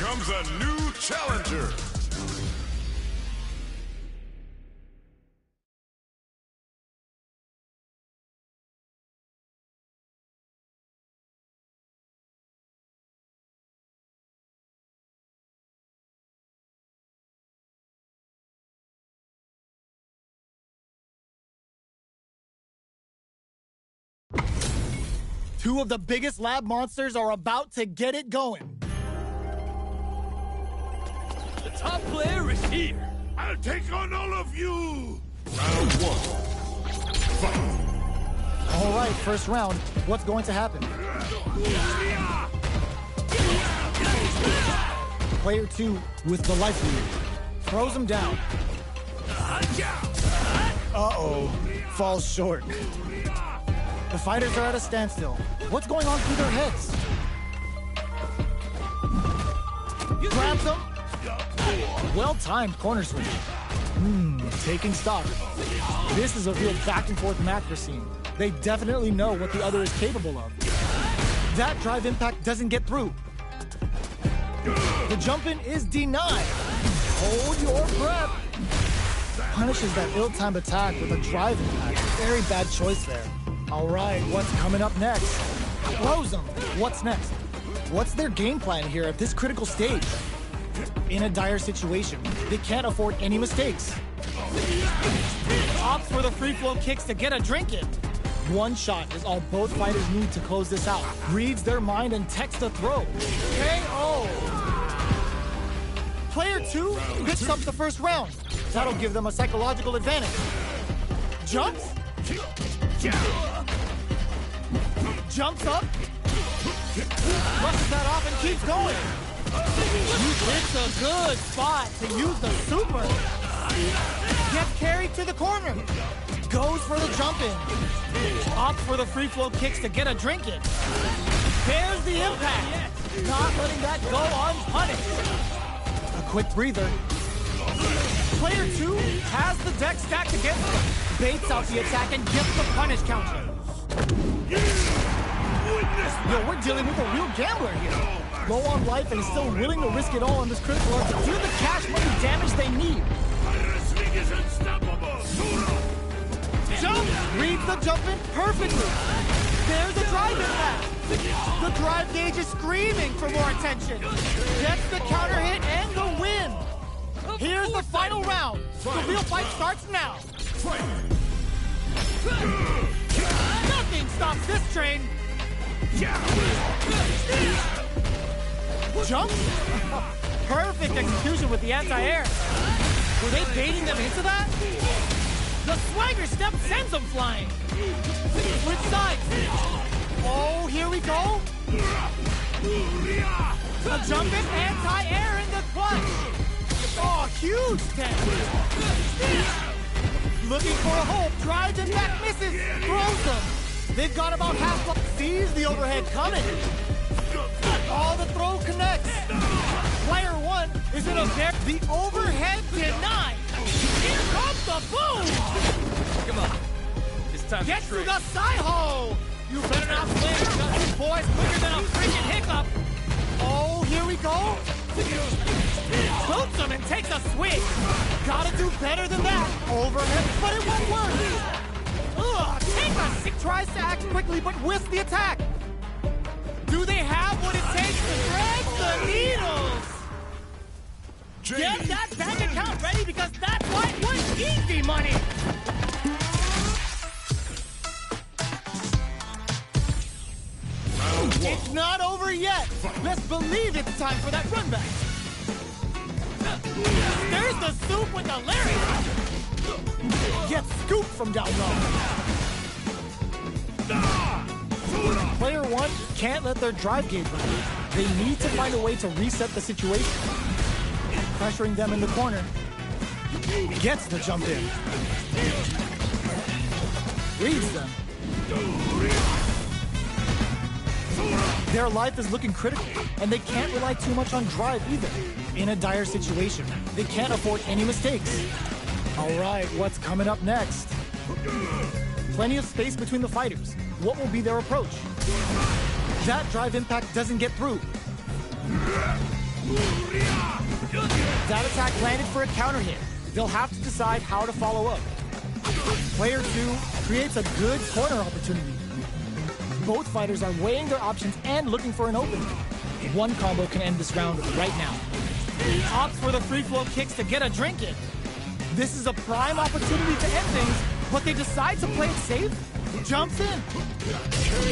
comes a new challenger. Two of the biggest lab monsters are about to get it going. The top player is here. I'll take on all of you. Round one. Fight. All right, first round. What's going to happen? Player 2 with the life lead throws him down. Uh-oh, falls short. The fighters are at a standstill. What's going on through their heads? Grabs him. Well-timed corner switch. Taking stock. This is a real back-and-forth match we're seeing. They definitely know what the other is capable of. That drive impact doesn't get through. The jump-in is denied. Hold your breath. Punishes that ill-timed attack with a drive impact. Very bad choice there. All right, what's coming up next? Throws him. What's next? What's their game plan here at this critical stage? In a dire situation, they can't afford any mistakes. Opts for the free-flow kicks to get a drink in. One shot is all both fighters need to close this out. Reads their mind and texts a throw. KO! Player 2 picks up the first round. That'll give them a psychological advantage. Jumps. Jumps up. Brushes that off and keeps going. It's a good spot to use the super. Gets carried to the corner. Goes for the jump in. Opts for the free flow kicks to get a drink in. Bears the impact. Not letting that go unpunished. A quick breather. Player 2 has the deck stacked against him. Baits out the attack and gets the punish counter. Yo, we're dealing with a real gambler here. Low on life and is still willing to risk it all on this critical arm to do the cash money damage they need. Jump! Reads the jump in perfectly. There's a drive impact. The drive gauge is screaming for more attention. Gets the counter hit and the win. Here's the final round. The real fight starts now. Nothing stops this train. Jump? Perfect execution with the anti-air. Were they baiting them into that? The swagger step sends them flying. Switch sides. Oh, here we go. A jumping anti-air in the clutch. Oh, huge damage. Looking for a hole. Drives and back misses. Throws them. They've got about half up. Sees the overhead coming. Oh, the throw connects. Player 1 is in a very... The overhead denied. Here comes the boom. Come on. It's time Gets to to the side hole. You better not blink. Got these boys quicker than a freaking hiccup. Oh, here we go. Boots him and takes a swing. Gotta do better than that. Overhead, but it won't work. Take a sick. Tries to act quickly, but whiffs the attack. Do they have what it takes to thread the needles? Get that bank account ready because that fight was easy money. It's not over yet. Let's believe it's time for that run back. There's the soup with the lariat. Gets scooped from down low. Player 1 can't let their drive gauge run. They need to find a way to reset the situation. Pressuring them in the corner. Gets the jump in. Reads them. Their life is looking critical, and they can't rely too much on drive either. In a dire situation, they can't afford any mistakes. All right, what's coming up next? Plenty of space between the fighters. What will be their approach? That drive impact doesn't get through. That attack landed for a counter hit. They'll have to decide how to follow up. Player 2 creates a good corner opportunity. Both fighters are weighing their options and looking for an opening. One combo can end this round right now. He opts for the free flow kicks to get a drink in. This is a prime opportunity to end things, but they decide to play it safe. Jumps in.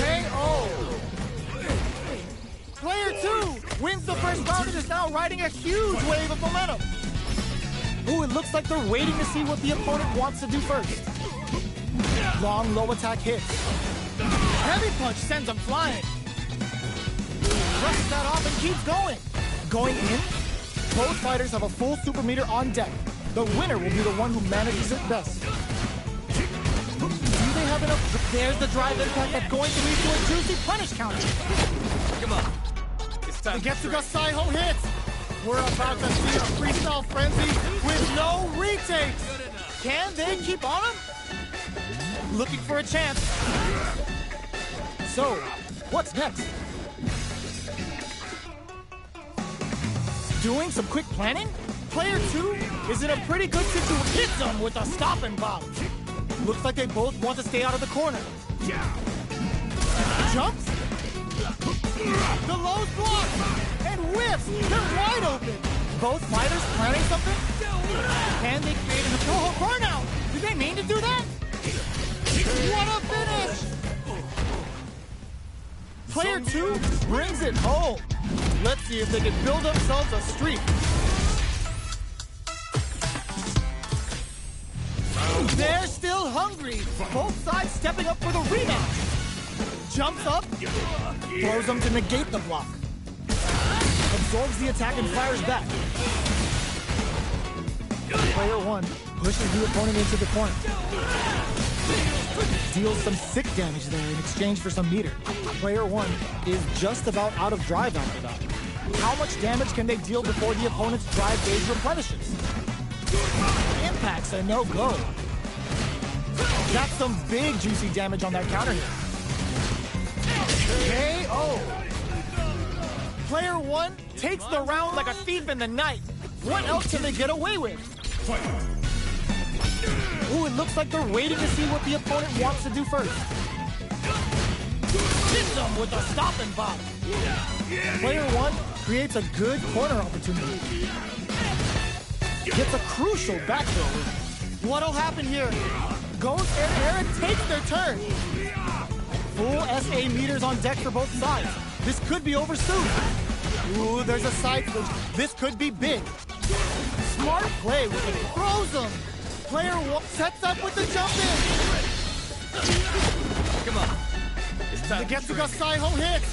KO. Player 2 wins the first round and is now riding a huge wave of momentum. Ooh, it looks like they're waiting to see what the opponent wants to do first. Long, low attack hits. Heavy punch sends him flying. Brushes that off and keeps going. Going in, both fighters have a full super meter on deck. The winner will be the one who manages it best. Do they have enough? There's the drive impact that's going to lead to a juicy punish counter. Come on. It's time The Getsuga Saiho hits. We're about to see a freestyle frenzy with no retakes. Can they keep on him? Looking for a chance. So, what's next? Doing some quick planning? Player 2 is in a pretty good situation. Hits him with a stop and bomb. Looks like they both want to stay out of the corner. Jumps. The low block. And whiffs. They're wide open. Both fighters planning something? Can they create an Toho burnout? Did they mean to do that? What a finish! Player 2 brings it home. Let's see if they can build themselves a streak. They're still hungry. Both sides stepping up for the rematch. Jumps up, throws them to negate the block. Absorbs the attack and fires back. Player 1 pushes the opponent into the corner. Deals some sick damage there in exchange for some meter. Player 1 is just about out of drive after that. How much damage can they deal before the opponent's drive gauge replenishes? Impacts are no go. That's some big juicy damage on that counter hit. KO. Player 1 takes the round like a thief in the night. What else can they get away with? Ooh, it looks like they're waiting to see what the opponent wants to do first. Hits them with a stop and bomb. Player 1 creates a good corner opportunity. Gets a crucial back throw. What'll happen here? Goes air and takes their turn. Full SA meters on deck for both sides. This could be over soon. Ooh, there's a side switch. This could be big. Smart play with it. Throws them. Player 1 sets up with the jump in. Come on. It's time. The Getsuga Saiho hits.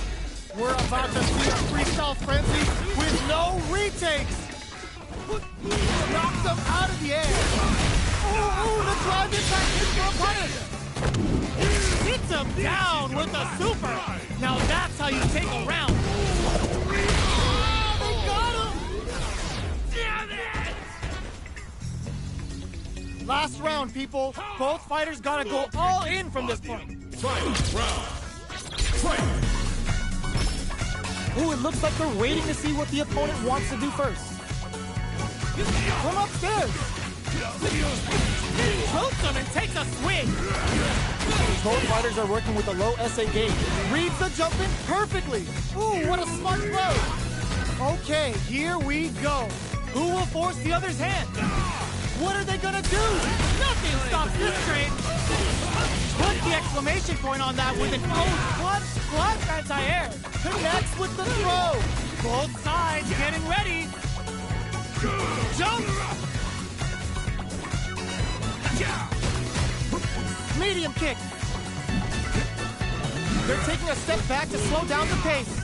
We're about to see a freestyle frenzy with no retakes. Knocks them out of the air. Ooh, the drive impact hits for a punish. Hits him down with a super. Now that's how you take a round. Oh, they got him. Damn it. Last round, people. Both fighters gotta go all in from this point. Final round. Fight! Ooh, it looks like they're waiting to see what the opponent wants to do first. From upstairs. Throws them and takes a swing. Both fighters are working with a low SA gauge. Reads the jump in perfectly. Ooh, what a smart throw. Okay, here we go. Who will force the other's hand? What are they gonna do? Nothing stops this train. Put the exclamation point on that with an plus anti-air. Connects with the throw. Both sides getting ready. Jump. Medium kick. They're taking a step back to slow down the pace.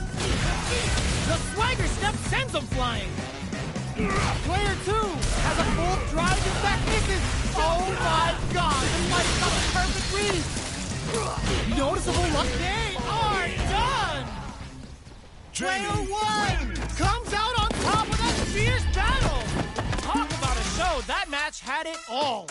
The swagger step sends them flying. Player 2 has a full drive and back misses. Oh my god, the fight got a perfect read. Noticeable luck. They are done. Player 1 comes out on top of that fierce battle. Talk about a show. That match had it all.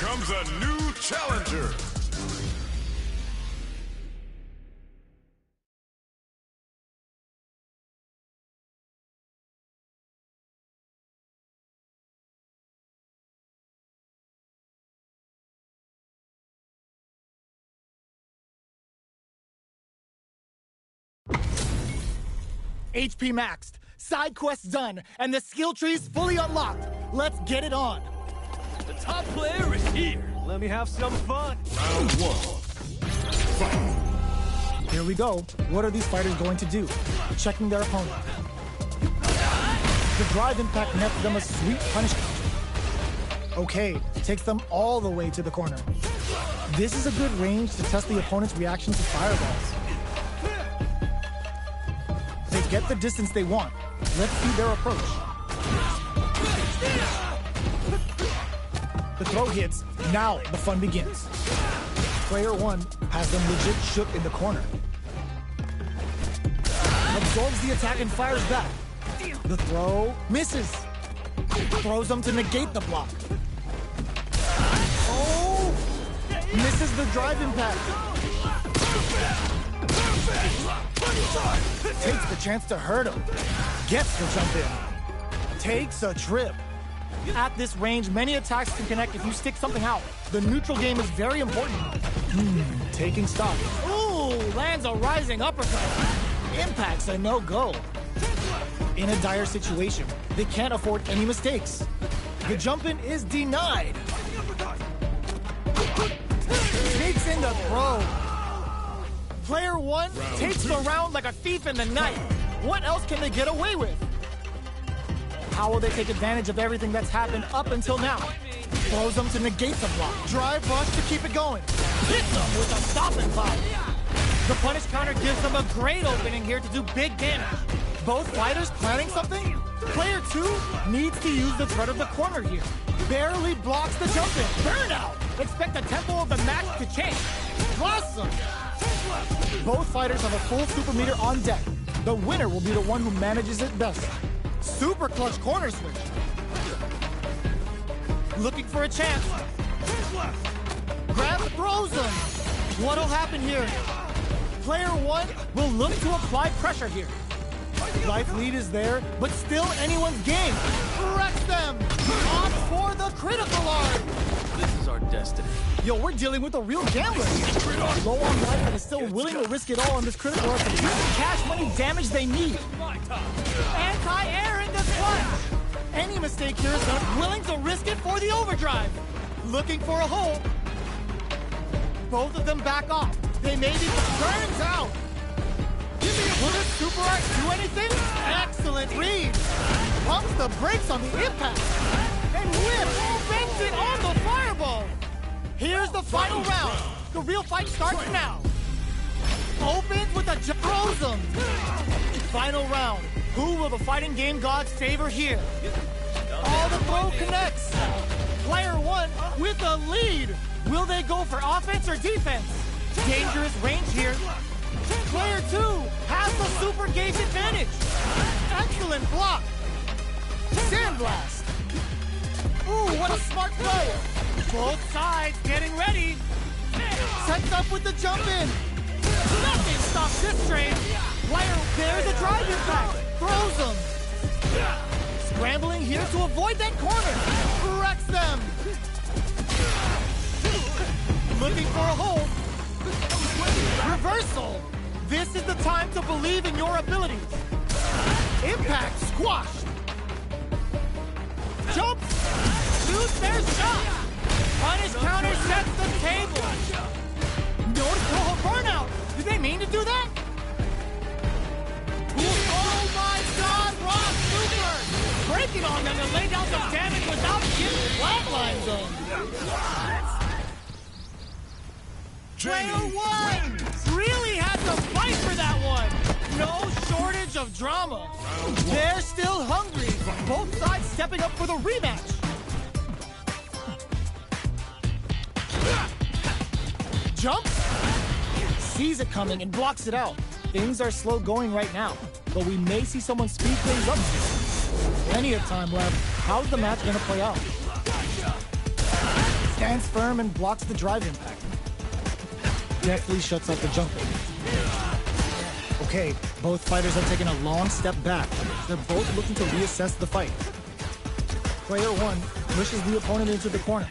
comes a new challenger. HP maxed, side quests done, and the skill tree's fully unlocked. Let's get it on. The top player is here. Let me have some fun. Round one. Fight. Here we go. What are these fighters going to do? Checking their opponent. The drive impact nets them a sweet punish counter. Okay, takes them all the way to the corner. This is a good range to test the opponent's reaction to fireballs. They get the distance they want. Let's see their approach. The throw hits. Now the fun begins. Player one has them legit shook in the corner. Absorbs the attack and fires back. The throw misses. Throws them to negate the block. Oh! Misses the drive impact. Takes the chance to hurt him. Gets the jump in. Takes a trip. At this range, many attacks can connect if you stick something out. The neutral game is very important. Taking stock. Ooh, lands a rising uppercut. Impact's a no-go. In a dire situation, they can't afford any mistakes. The jump in is denied. Takes in the throw. Player one takes the round like a thief in the night. What else can they get away with? How will they take advantage of everything that's happened up until now? Throws them to negate the block. Drive rush to keep it going. Hits them with a stop and pop. The punish counter gives them a great opening here to do big damage. Both fighters planning something? Player two needs to use the threat of the corner here. Barely blocks the jump in. Burnout! Expect the tempo of the match to change. Awesome! Both fighters have a full super meter on deck. The winner will be the one who manages it best. Super clutch corner switch. Looking for a chance. Grab throws him. What'll happen here? Player one will look to apply pressure here. Life lead is there, but still anyone's game. Wrecks them. Opts for the critical art. This is our destiny. Yo, we're dealing with a real gambler here. Low on life and is still willing to risk it all on this critical art to get the cash money damage they need. Anti-air in the clutch. Any mistake here is not willing to risk it for the overdrive. Looking for a hole. Both of them back off. They may be turns out. Will this super art do anything? Excellent read. Pumps the brakes on the impact. And whips. Bends it on the fireball. Here's the final round. The real fight starts now. Opens with a throws him. Final round. Who will the fighting game gods favor here? All the throw connects. Player one with a lead. Will they go for offense or defense? Dangerous range here. Player two has the super gauge advantage. Excellent block. Sandblast. Ooh, what a smart play. Both sides getting ready. Sets up with the jump in. Nothing stops this train. Player, there's a drive impact. Throws them. Scrambling here to avoid that corner. Wrecks them. Looking for a hole. Reversal. This is the time to believe in your abilities. Impact squashed. Jumps. Shoots their shot. Punish counter sets the table. Noticeable burnout. Did they mean to do that? Oh my God, Rock Super! Breaking on them and lay down some damage without getting flatline zone. Player one really had to fight for that one. No shortage of drama. They're still hungry. Both sides stepping up for the rematch. Jumps. Sees it coming and blocks it out. Things are slow going right now, but we may see someone speed things up soon. Plenty of time left. How's the match gonna play out? Stands firm and blocks the drive impact. Deftly shuts out the jumper. Okay, both fighters have taken a long step back. They're both looking to reassess the fight. Player 1 pushes the opponent into the corner.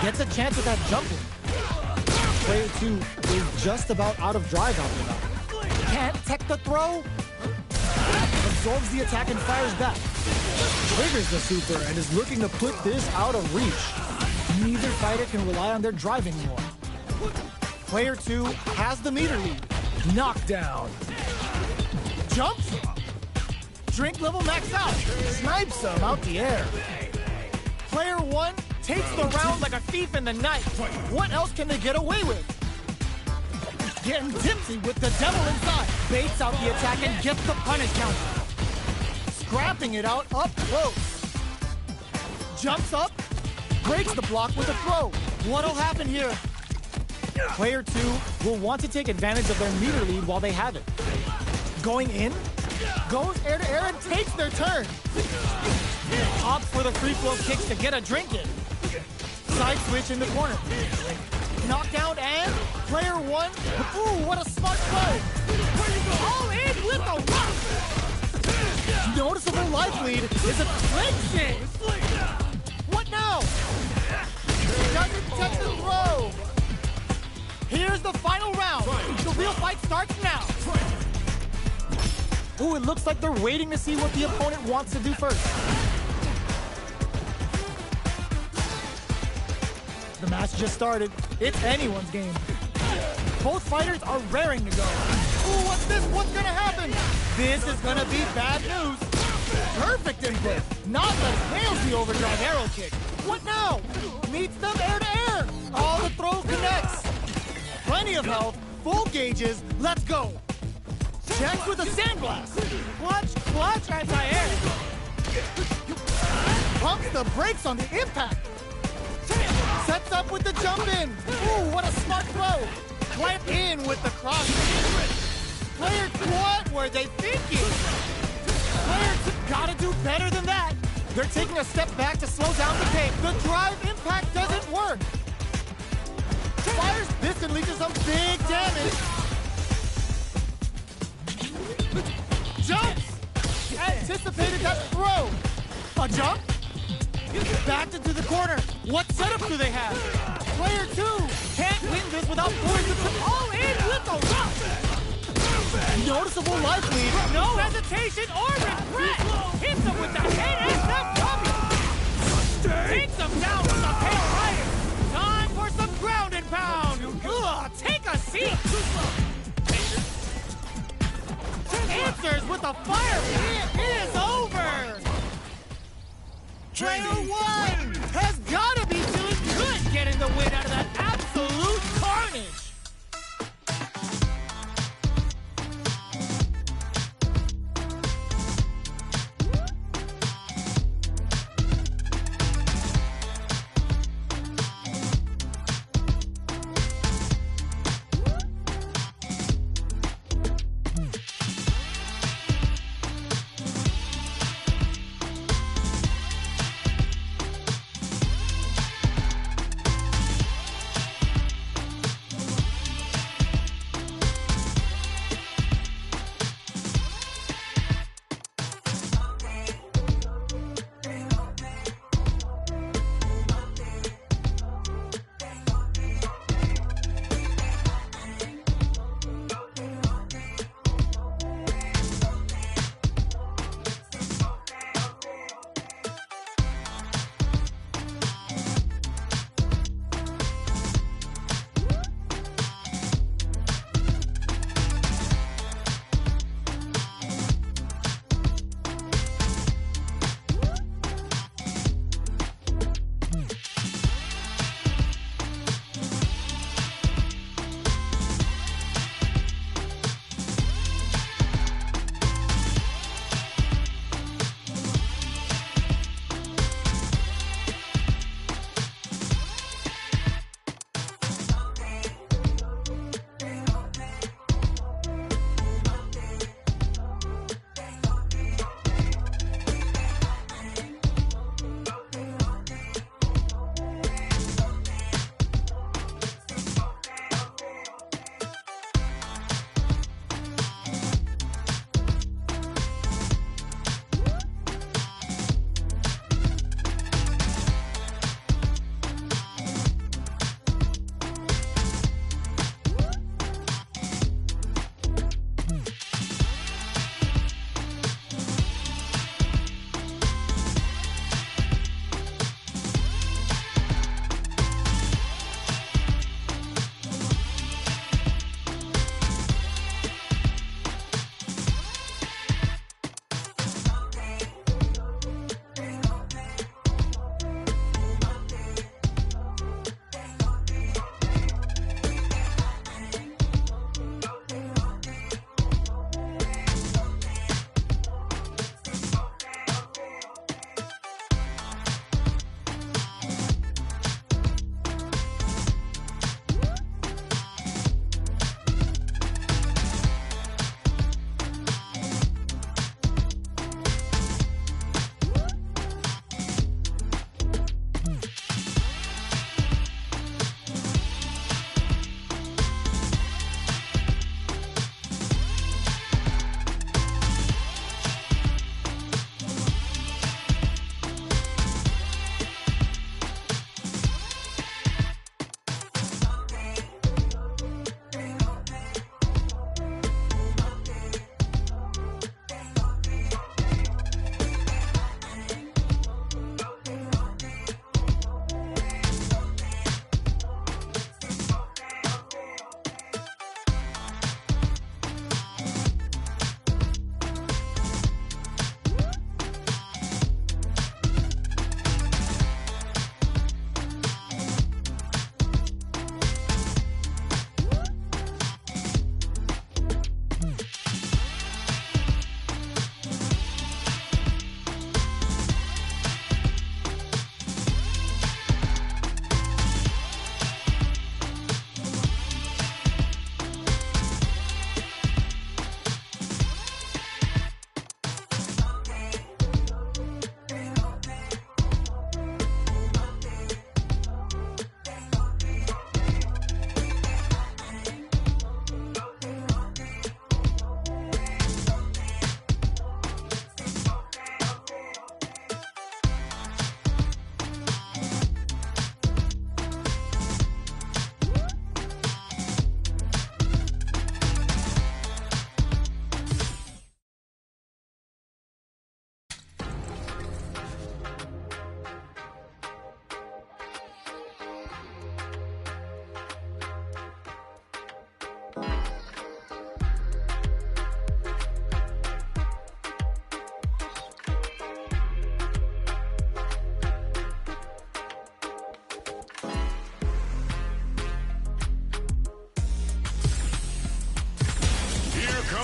Gets a chance at that jump in. Player 2 is just about out of drive out there. Can't tech the throw. Absorbs the attack and fires back. Triggers the super and is looking to put this out of reach. Neither fighter can rely on their drive anymore. Player 2 has the meter lead. Knockdown. Jumps. Drink level max out. Snipes him out the air. Player 1 takes the round like a thief in the night. What else can they get away with? Getting tipsy with the devil inside. Baits out the attack and gets the punish counter. Scrapping it out up close. Jumps up. Breaks the block with a throw. What'll happen here? Player 2 will want to take advantage of their meter lead while they have it. Going in, goes air to air and takes their turn. Opts for the free flow kicks to get a drink in. Side switch in the corner. Knockdown and player 1. Ooh, what a smart play. All in with a rock. Noticeable life lead is a clinching. What now? Doesn't touch the throw. Here's the final round. The real fight starts now. Ooh, it looks like they're waiting to see what the opponent wants to do first. The match just started. It's anyone's game. Both fighters are raring to go. Ooh, what's this? What's gonna happen? This is gonna be bad news. Perfect input. Not as nails the overdrive arrow kick. What now? Meets them air to air. All the throw connects. Plenty of health, full gauges, let's go. Checks with a sandblast. Clutch, anti-air. Pumps the brakes on the impact. Sets up with the jump in. Ooh, what a smart throw. Clamp in with the cross. Player, what were they thinking? Player gotta do better than that. They're taking a step back to slow down the pace. The drive impact doesn't work. Fires this and leads to some big damage. Jumps! Anticipated that throw. A jump? Backed into the corner. What setup do they have? Player 2 can't win this without pulling the trip all in with the rock. Noticeable life lead. No hesitation or regret. Hits him with the head SFW. Takes him down with the pale rider. Time for some ground and pound. Ugh, take a seat. Answers with a fire. It is over. Player 1 has got to be doing good getting the win out of that absolute carnage.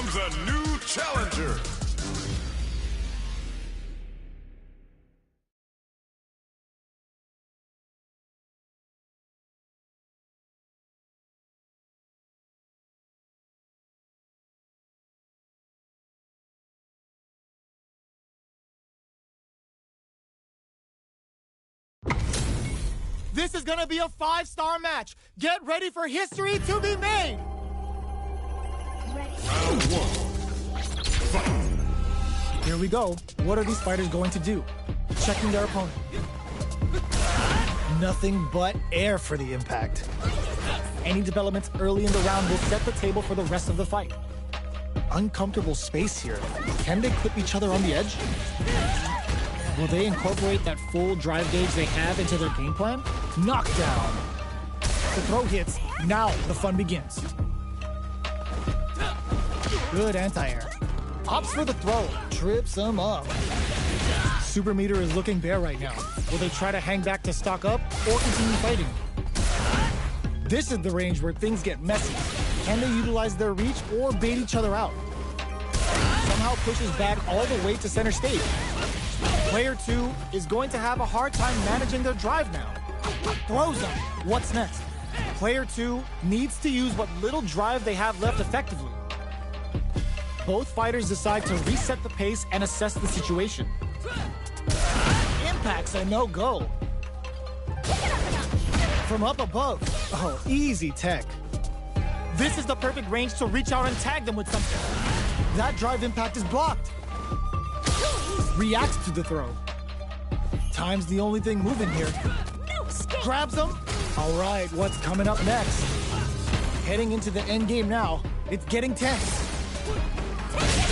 comes a new challenger. This is gonna be a 5-star match. Get ready for history to be made. Round 1. Fight. Here we go. What are these fighters going to do? Checking their opponent. Nothing but air for the impact. Any developments early in the round will set the table for the rest of the fight. Uncomfortable space here. Can they clip each other on the edge? Will they incorporate that full drive gauge they have into their game plan? Knockdown. The throw hits. Now the fun begins. Good anti-air. Opts for the throw. Trips him up. Super meter is looking bare right now. Will they try to hang back to stock up or continue fighting? This is the range where things get messy. Can they utilize their reach or bait each other out? Somehow pushes back all the way to center stage. Player 2 is going to have a hard time managing their drive now. Throws them. What's next? Player 2 needs to use what little drive they have left effectively. Both fighters decide to reset the pace and assess the situation. Impact's a no-go. From up above. Oh, easy tech. This is the perfect range to reach out and tag them with something. That drive impact is blocked. Reacts to the throw. Time's the only thing moving here. Grabs him. All right, what's coming up next? Heading into the end game now. It's getting tense.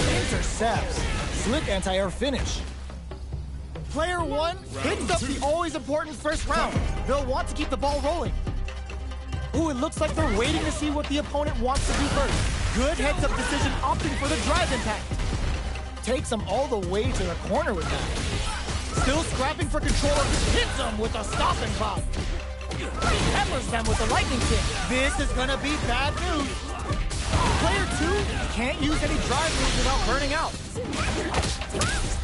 Intercepts. Slick anti-air finish. Player 1 hits up the always important first round. They'll want to keep the ball rolling. Ooh, it looks like they're waiting to see what the opponent wants to do first. Good heads-up decision, opting for the drive impact. Takes them all the way to the corner with that. Still scrapping for control, hits them with a stop and pop. Peppers them with a lightning kick. This is gonna be bad news. Player 2 can't use any drive moves without burning out.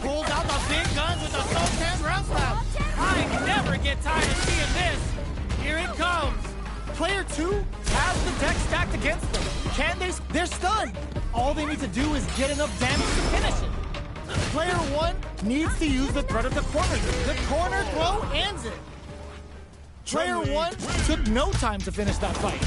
Pulls out the big guns with a Sultan ground slap. I never get tired of seeing this. Here it comes. Player 2 has the deck stacked against them. Can they? They're stunned. All they need to do is get enough damage to finish it. Player 1 needs to use the threat of the corner. The corner throw ends it. Player 1 took no time to finish that fight.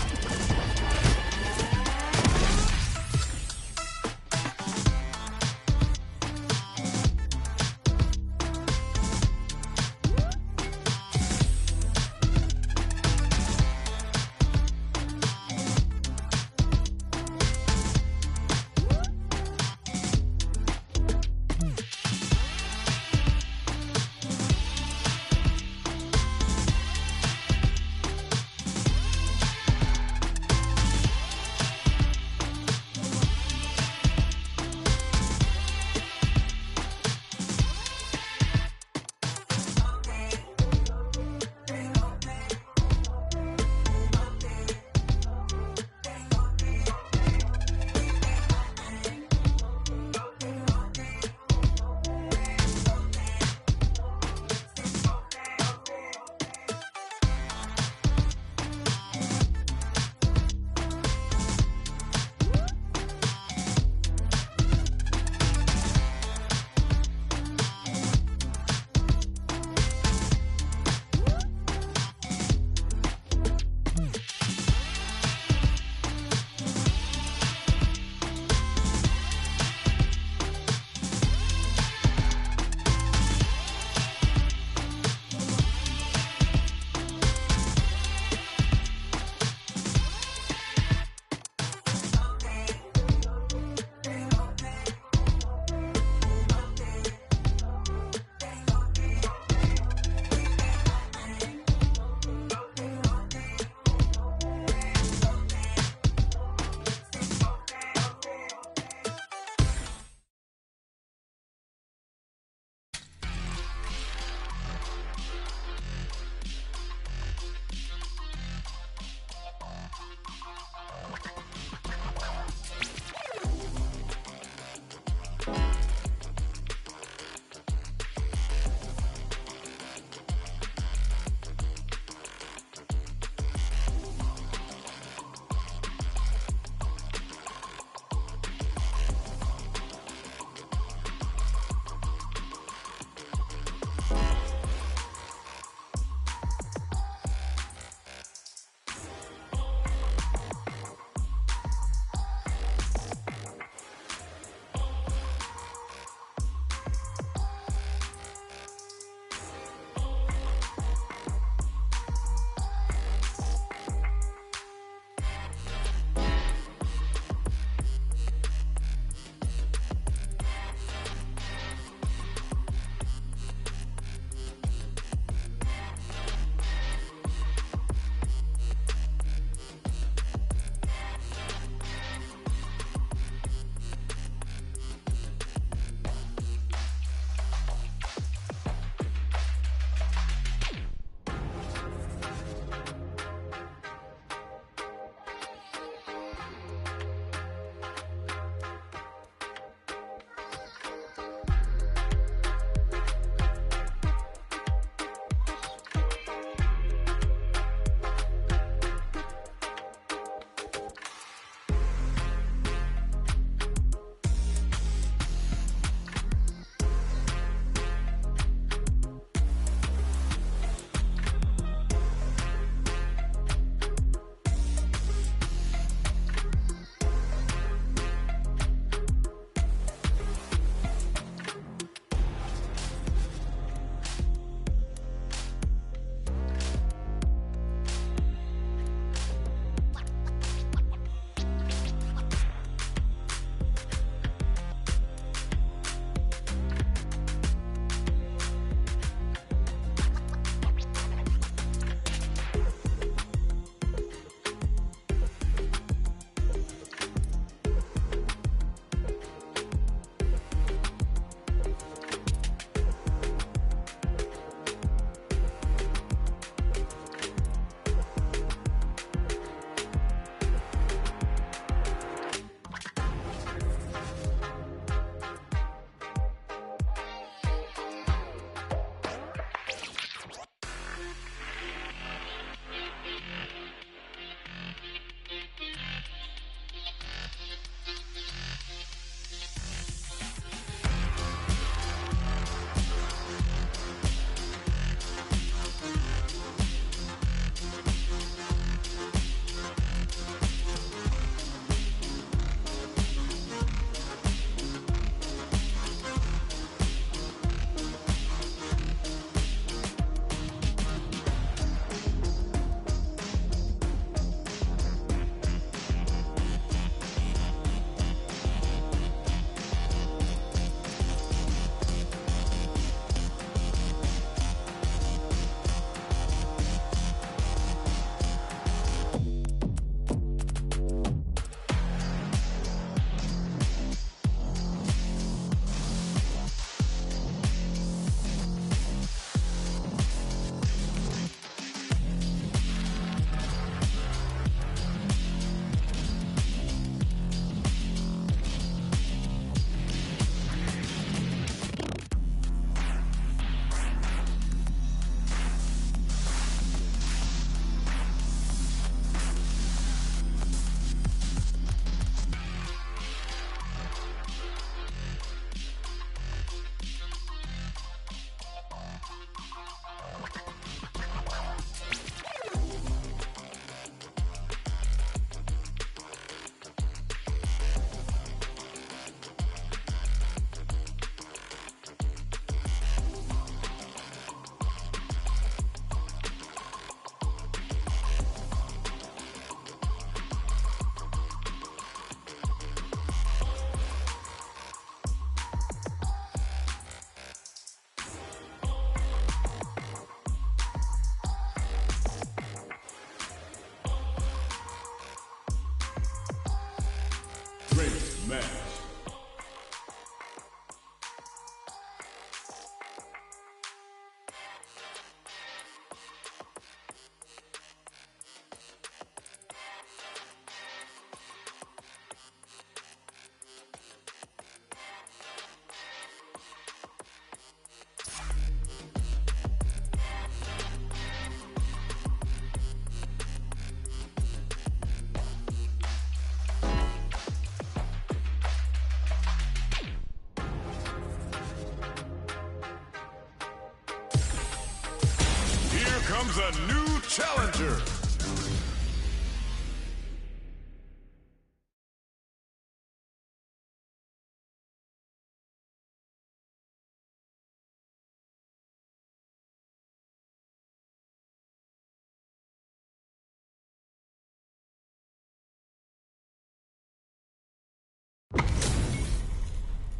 comes a new challenger.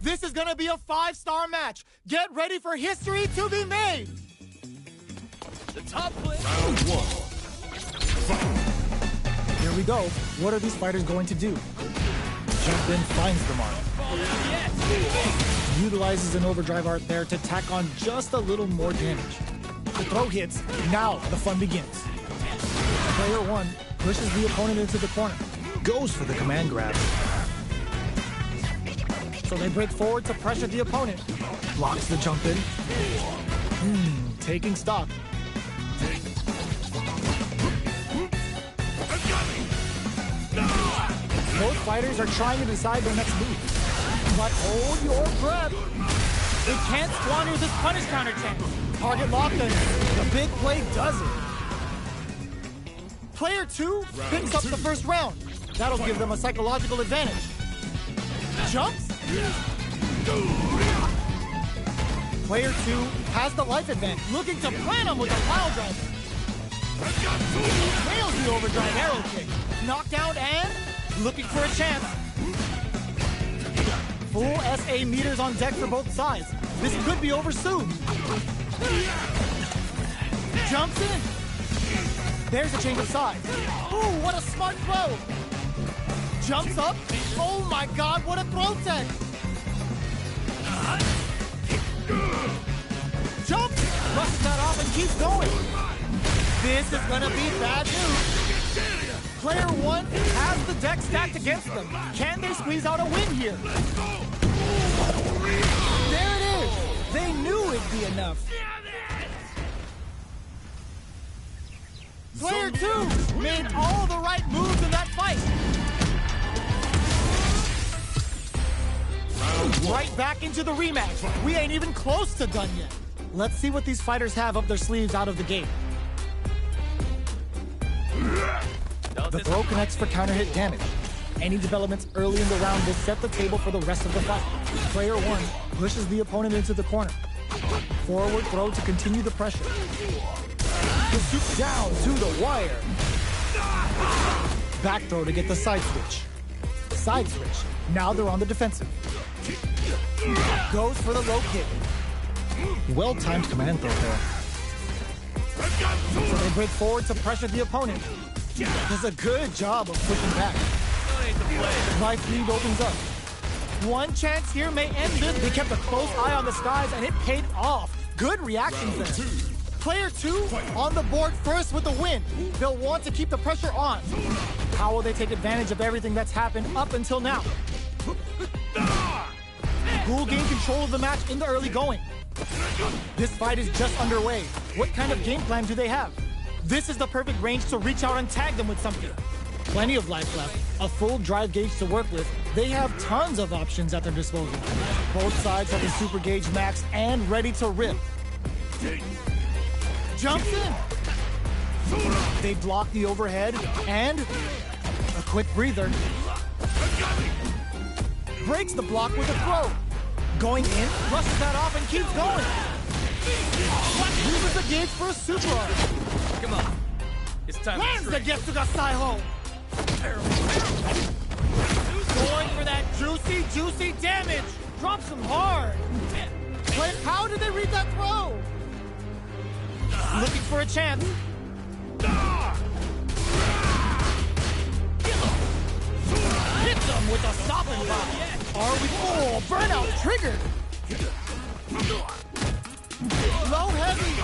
This is gonna be a 5-star match. Get ready for history to be made. The top player. Round one. Fight. Here we go. What are these fighters going to do? Jump in finds the mark. Yes. Utilizes an overdrive art there to tack on just a little more damage. The throw hits. Now the fun begins. Player one pushes the opponent into the corner. Goes for the command grab. So they break forward to pressure the opponent. Blocks the jump in. Taking stock. Both fighters are trying to decide their next move. But hold your breath. They can't squander this punish counter chance. Target locked and the big play does it. Player two picks up the first round. That'll give them a psychological advantage. Jumps. Player two has the life advantage, looking to plant him with a pile driver. Nails the overdrive arrow kick. Knockdown and looking for a chance. Full SA meters on deck for both sides. This could be over soon. Jumps in. There's a change of sides. Ooh, what a smart throw. Jumps up. Oh my God, what a throw tech. Jumps. Brushes that off and keeps going. This is gonna be bad news. Player one has the deck stacked against them. Can they squeeze out a win here? There it is. They knew it'd be enough. Player two made all the right moves in that fight. Right back into the rematch. We ain't even close to done yet. Let's see what these fighters have up their sleeves out of the gate. The throw connects for counter hit damage. Any developments early in the round will set the table for the rest of the fight. Player one pushes the opponent into the corner. Forward throw to continue the pressure. The scoop down to the wire. Back throw to get the side switch. Side switch. Now they're on the defensive. Goes for the low kick. Well-timed command throw there. So they break forward to pressure the opponent. Does a good job of pushing back. Life lead opens up. One chance here may end this. They kept a close eye on the skies and it paid off. Good reactions there. Player two on the board first with the win. They'll want to keep the pressure on. How will they take advantage of everything that's happened up until now? Ghoul gained control of the match in the early going. This fight is just underway. What kind of game plan do they have? This is the perfect range to reach out and tag them with something. Plenty of life left, a full drive gauge to work with. They have tons of options at their disposal. Both sides have the super gauge maxed and ready to rip. Jumps in. They block the overhead and a quick breather. Breaks the block with a throw. Going in, brushes that off and keeps going. Uses the gauge for a super arm. Come on. It's time Lands to the Getsuga Saiho. Going for that juicy damage. Drops him hard. But how did they read that throw? Looking for a chance. Hits them with a stopping block. Are we? Oh, burnout triggered. Low heavy.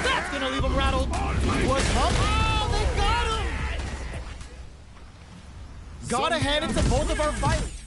That's gonna leave him rattled. Was up. Oh, they got him. Gotta hand it to both of our fighters.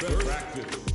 First practice.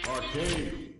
Arcade.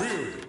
Two.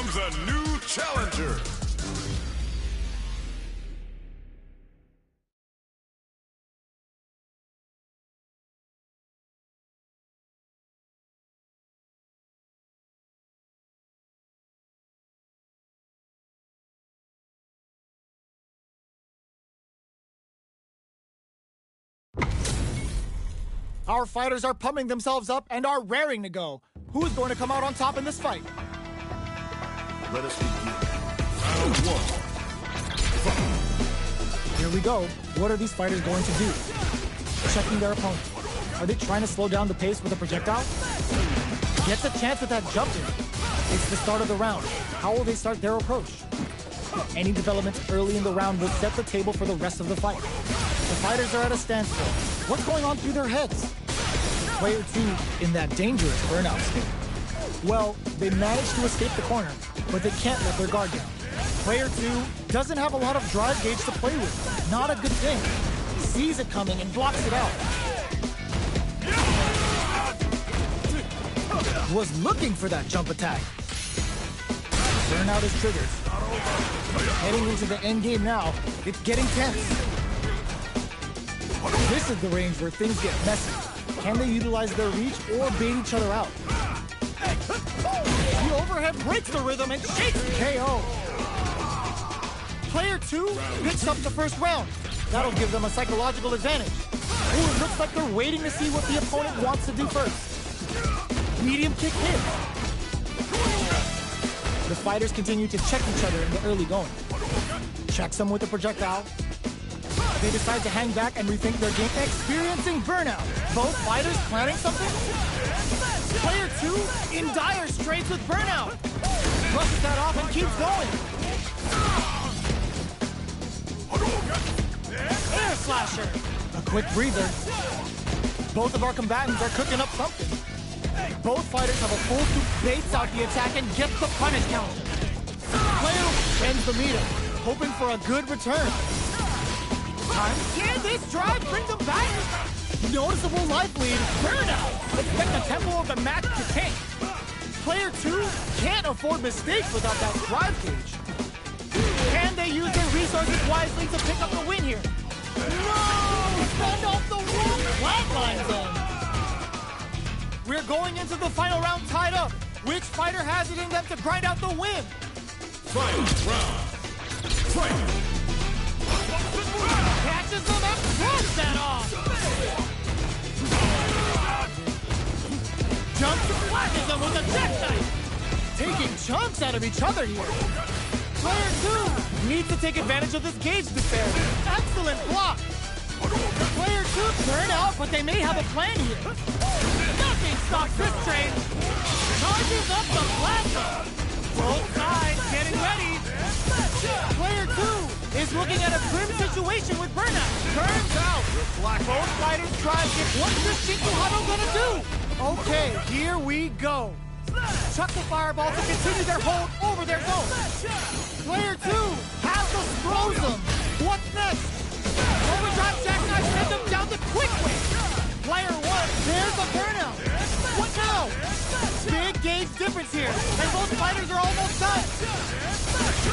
comes a new challenger. Our fighters are pumping themselves up and are raring to go. Who is going to come out on top in this fight? Let us begin. Round one. Fight. Here we go. What are these fighters going to do? Checking their opponent. Are they trying to slow down the pace with a projectile? Gets a chance with that jump in. It's the start of the round. How will they start their approach? Any developments early in the round will set the table for the rest of the fight. The fighters are at a standstill. What's going on through their heads? Player 2 in that dangerous burnout state. Well, they managed to escape the corner, but they can't let their guard down. Player 2 doesn't have a lot of drive gauge to play with. Not a good thing. Sees it coming and blocks it out. Was looking for that jump attack. Burnout is triggered. Heading into the end game now, it's getting tense. This is the range where things get messy. Can they utilize their reach or bait each other out? The overhead breaks the rhythm and shakes the KO. Player 2 picks up the first round. That'll give them a psychological advantage. Ooh, it looks like they're waiting to see what the opponent wants to do first. Medium kick hits. The fighters continue to check each other in the early going. Checks them with a projectile. They decide to hang back and rethink their game, experiencing burnout. Both fighters planning something? Player 2 in dire straits with burnout. Brushes that off and keeps going. Air slasher. A quick breather. Both of our combatants are cooking up something. Both fighters have a full scoop, baits out the attack and gets the punish counter. Player ends the meter, hoping for a good return. Can this drive bring them back? Noticeable life lead. Burnout. Expect the tempo of the match to tank. Player 2 can't afford mistakes without that drive gauge. Can they use their resources wisely to pick up the win here? No! Send off the wrong flatline zone. We're going into the final round tied up. Which fighter has it in them to grind out the win? Final round. Fight. Catches them and throws that off! Jumps and flashes them with a jackknife! Taking chunks out of each other here! Player 2 needs to take advantage of this gauge despair. Excellent block! Player 2 burn out, but they may have a plan here. Nothing stops this train! Charges up the plaza! Both sides getting ready! Player 2 is looking at a grim situation with burnout. Turns out, both fighters try to get what's this Shinko Hado gonna do? Okay, here we go. Chuck the fireball to continue their hold over their zone. Player 2 has the Scrozum. What's next? Overdrive jackknife sends them down the quick way. Player 1, there's the burnout. What now? Big gauge difference here, and both fighters are almost done.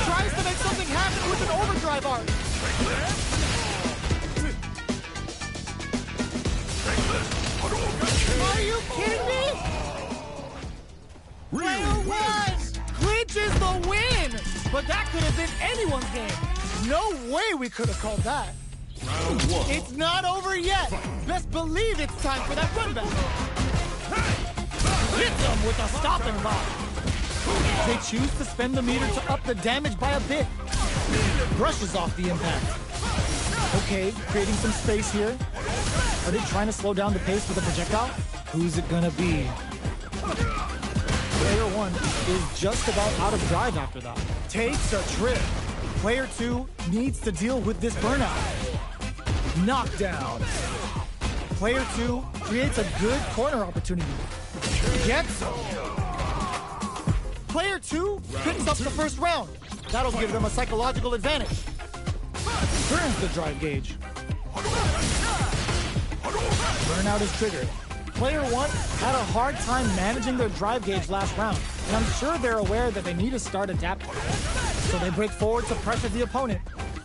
Tries to make something happen with an overdrive arc. Are you kidding me? Player 1 clinches the win! But that could have been anyone's game. No way we could have called that. Round one. It's not over yet. Best believe it's time for that run back. Hits them with a stopping block. They choose to spend the meter to up the damage by a bit. Brushes off the impact. Okay, creating some space here. Are they trying to slow down the pace with a projectile? Who's it gonna be? Player 1 is just about out of drive after that. Takes a trip. Player 2 needs to deal with this burnout. Knockdown. Player 2 creates a good corner opportunity. Gets him. Player 2 picks up the first round. That'll give them a psychological advantage. Burns the drive gauge. Burnout is triggered. Player 1 had a hard time managing their drive gauge last round, and I'm sure they're aware that they need to start adapting. So they break forward to pressure the opponent.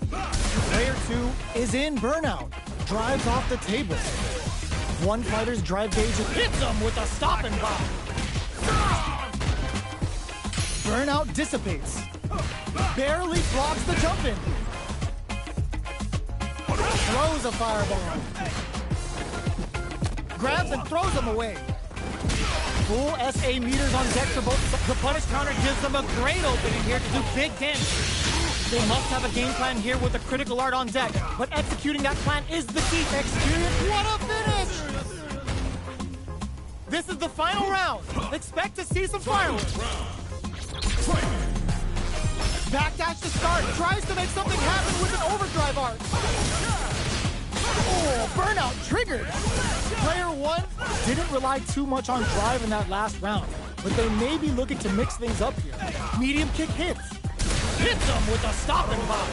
Player 2 is in burnout, drives off the table. One fighter's drive gauge hits him with a stopping bomb. Burnout dissipates. Barely blocks the jump in. Throws a fireball. Grabs and throws him away. Full SA meters on deck for both. The punish counter gives them a great opening here to do big damage. They must have a game plan here with a critical art on deck, but executing that plan is the key to experience. What a finish! This is the final round. Expect to see some fireworks. Backdash to start. Tries to make something happen with an overdrive art. Oh, burnout triggered. Player 1 didn't rely too much on drive in that last round, but they may be looking to mix things up here. Medium kick hits. Hits him with a stopping bomb.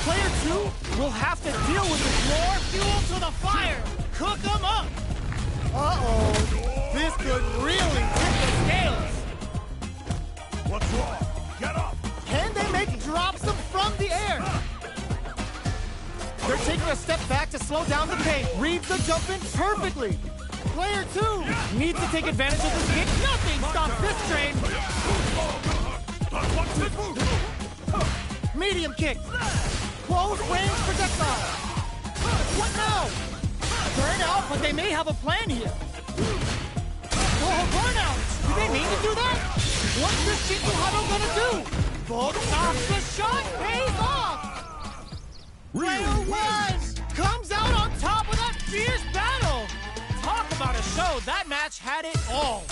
Player 2 will have to deal with it. More fuel to the fire. Cook him up. Uh-oh. This could really tip the scales. What's wrong? Get up! Can they make drops them from the air? They're taking a step back to slow down the pace. Reads the jump in perfectly. Player 2 needs to take advantage of this kick. Nothing stops this train. Medium kick. Close range projectile. What now? Burnout, but they may have a plan here. Oh, burnout! Do they mean to do that? What's this Chikuhado gonna do? Both off the shot pays off! Player 1 comes out on top with that fierce battle! Talk about a show, that match had it all.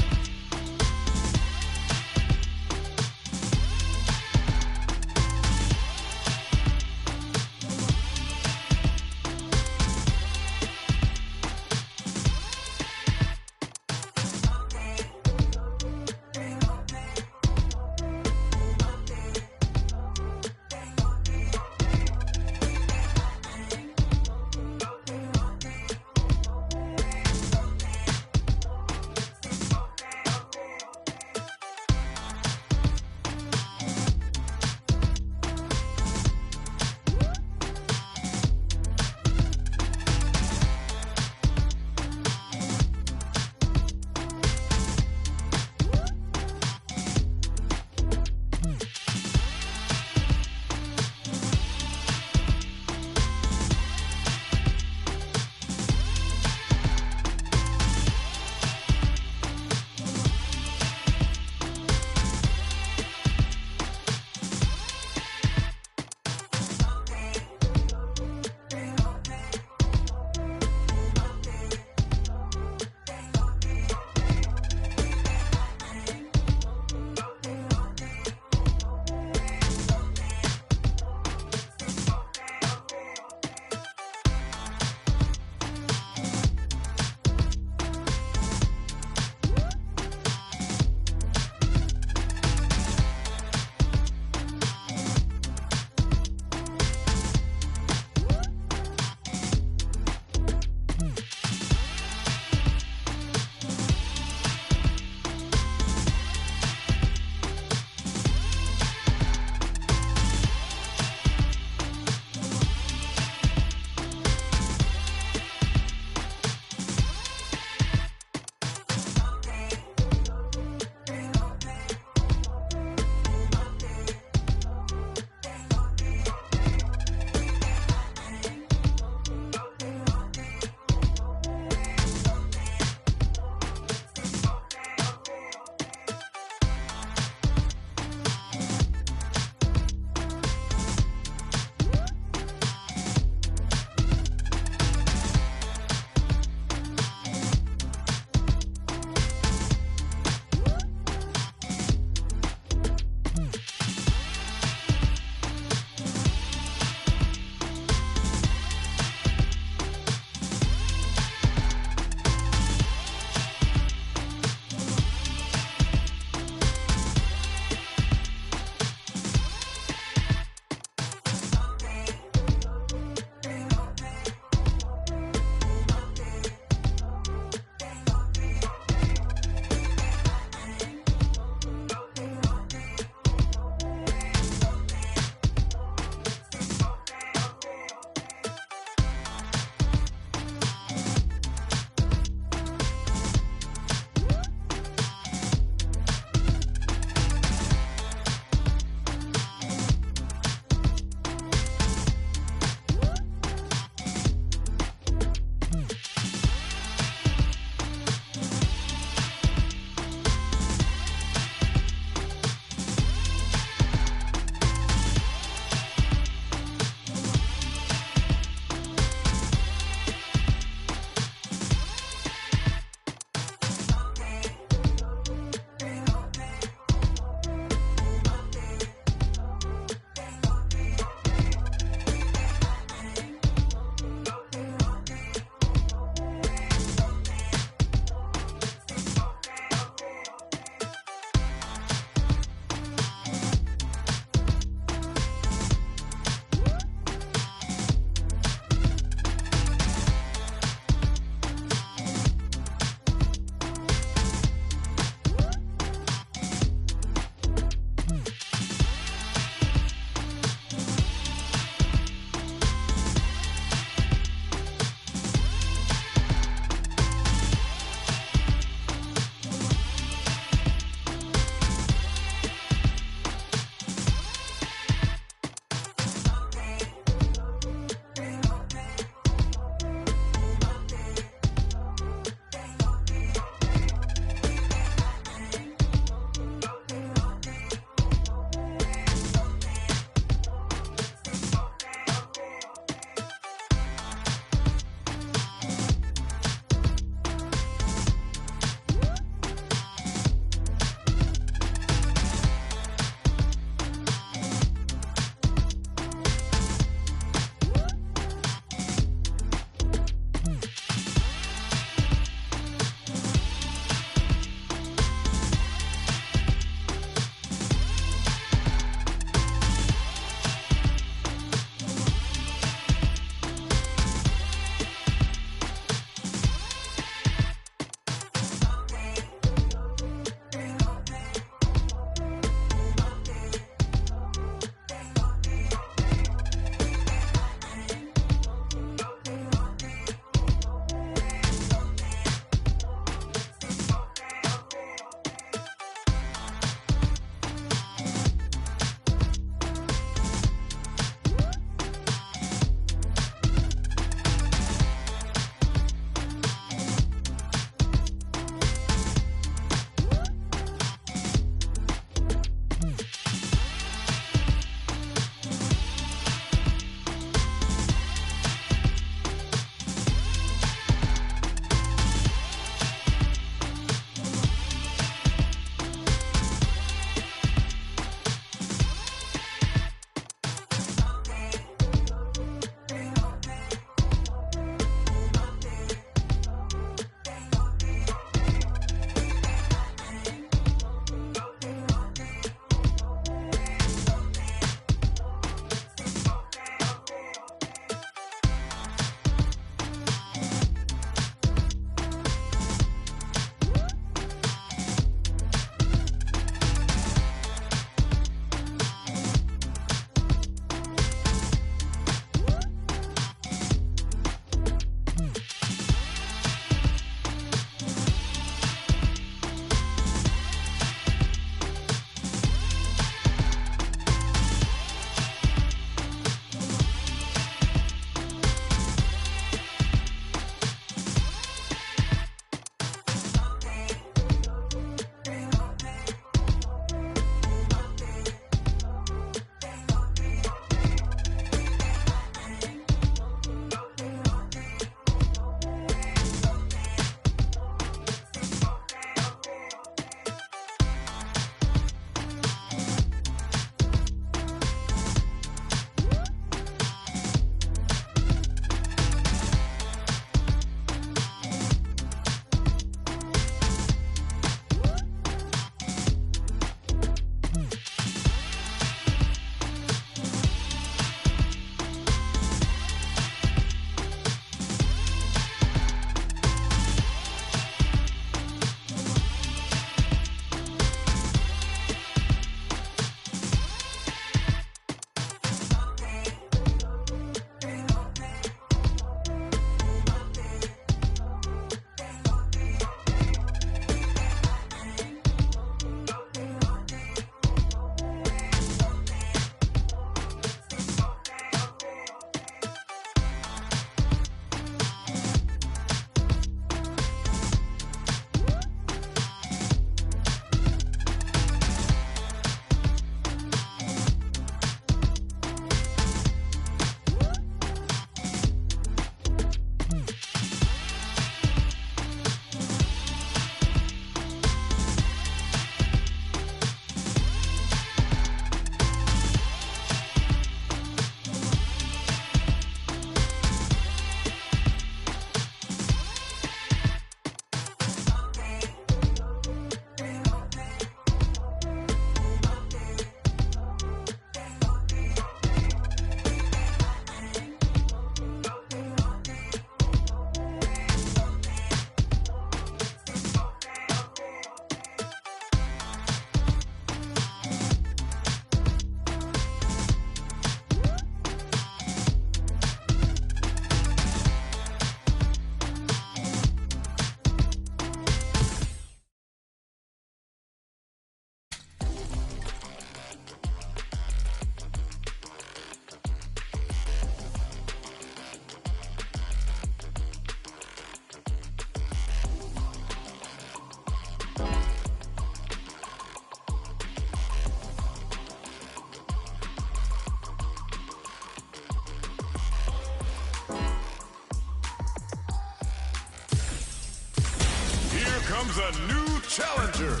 comes a new challenger.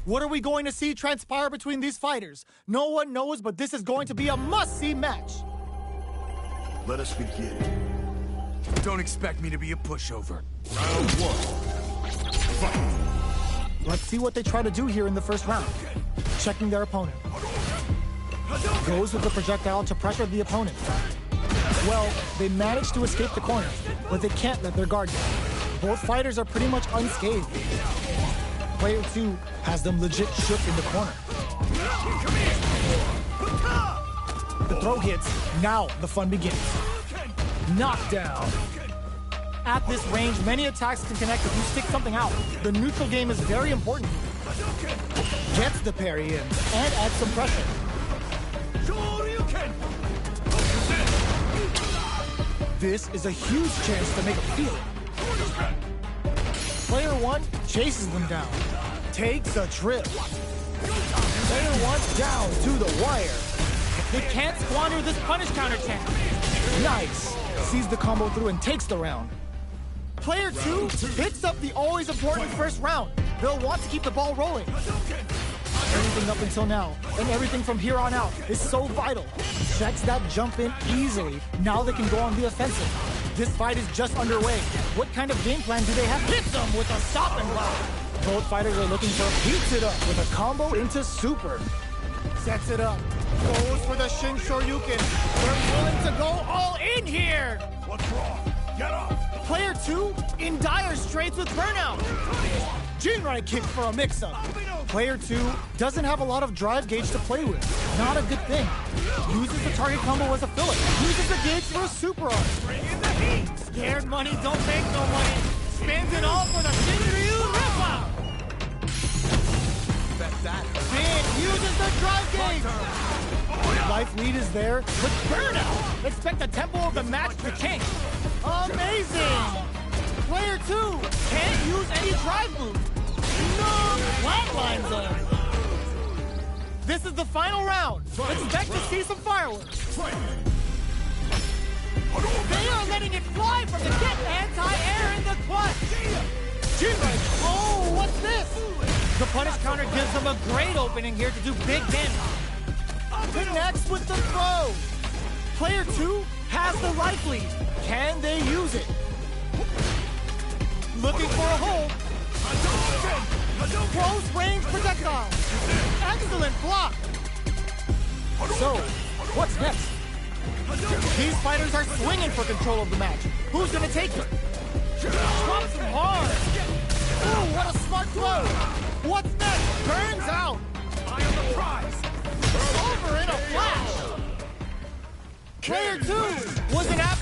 What are we going to see transpire between these fighters? No one knows, but this is going to be a must-see match. Let us begin. Don't expect me to be a pushover. Round one. Fight. Let's see what they try to do here in the first round. Checking their opponent. Goes with the projectile to pressure the opponent. Well, they managed to escape the corner, but they can't let their guard down. Both fighters are pretty much unscathed. Player 2 has them legit shook in the corner. The throw hits. Now the fun begins. Knockdown. At this range, many attacks can connect if you stick something out. The neutral game is very important. Gets the parry in and adds some pressure. This is a huge chance to make a field. Player 1 chases them down. Takes a trip. Player 1 down to the wire. They can't squander this punish counter chance. Nice. Sees the combo through and takes the round. Player 2 picks up the always important first round. They'll want to keep the ball rolling. Everything up until now, and everything from here on out, is so vital. Checks that jump in easily. Now they can go on the offensive. This fight is just underway. What kind of game plan do they have? Hits them with a stop and block. Both fighters are looking for beats it up with a combo into super. Sets it up. Goes for the Shin Shoryuken. They're willing to go all in here. What's wrong? Get up! Player 2 in dire straits with burnout. Jinrai kick for a mix-up. Player 2 doesn't have a lot of drive gauge to play with. Not a good thing. Uses the target combo as a filler. Uses the gauge for a super art. Bring in the heat. Scared money don't make no money. Spins it all for the Shinryu rip-out. Big uses the drive gauge. Life lead is there, but burnout. Expect the tempo of the match to change. Amazing. Player 2 can't use any drive move. No flatlines zone. This is the final round. Expect to see some fireworks. They are letting it fly from the get anti-air in the clutch. Oh, what's this? The punish counter gives them a great opening here to do big damage. Connects with the throw. Player 2 has the life lead. Can they use it? Looking for a hold. Close range projectile. Excellent block. So, what's next? These fighters are swinging for control of the match. Who's gonna take it? Drops him hard. Ooh, what a smart throw. What's next? Burns out. I am the prize. Over in a flash. Player 2 was an app.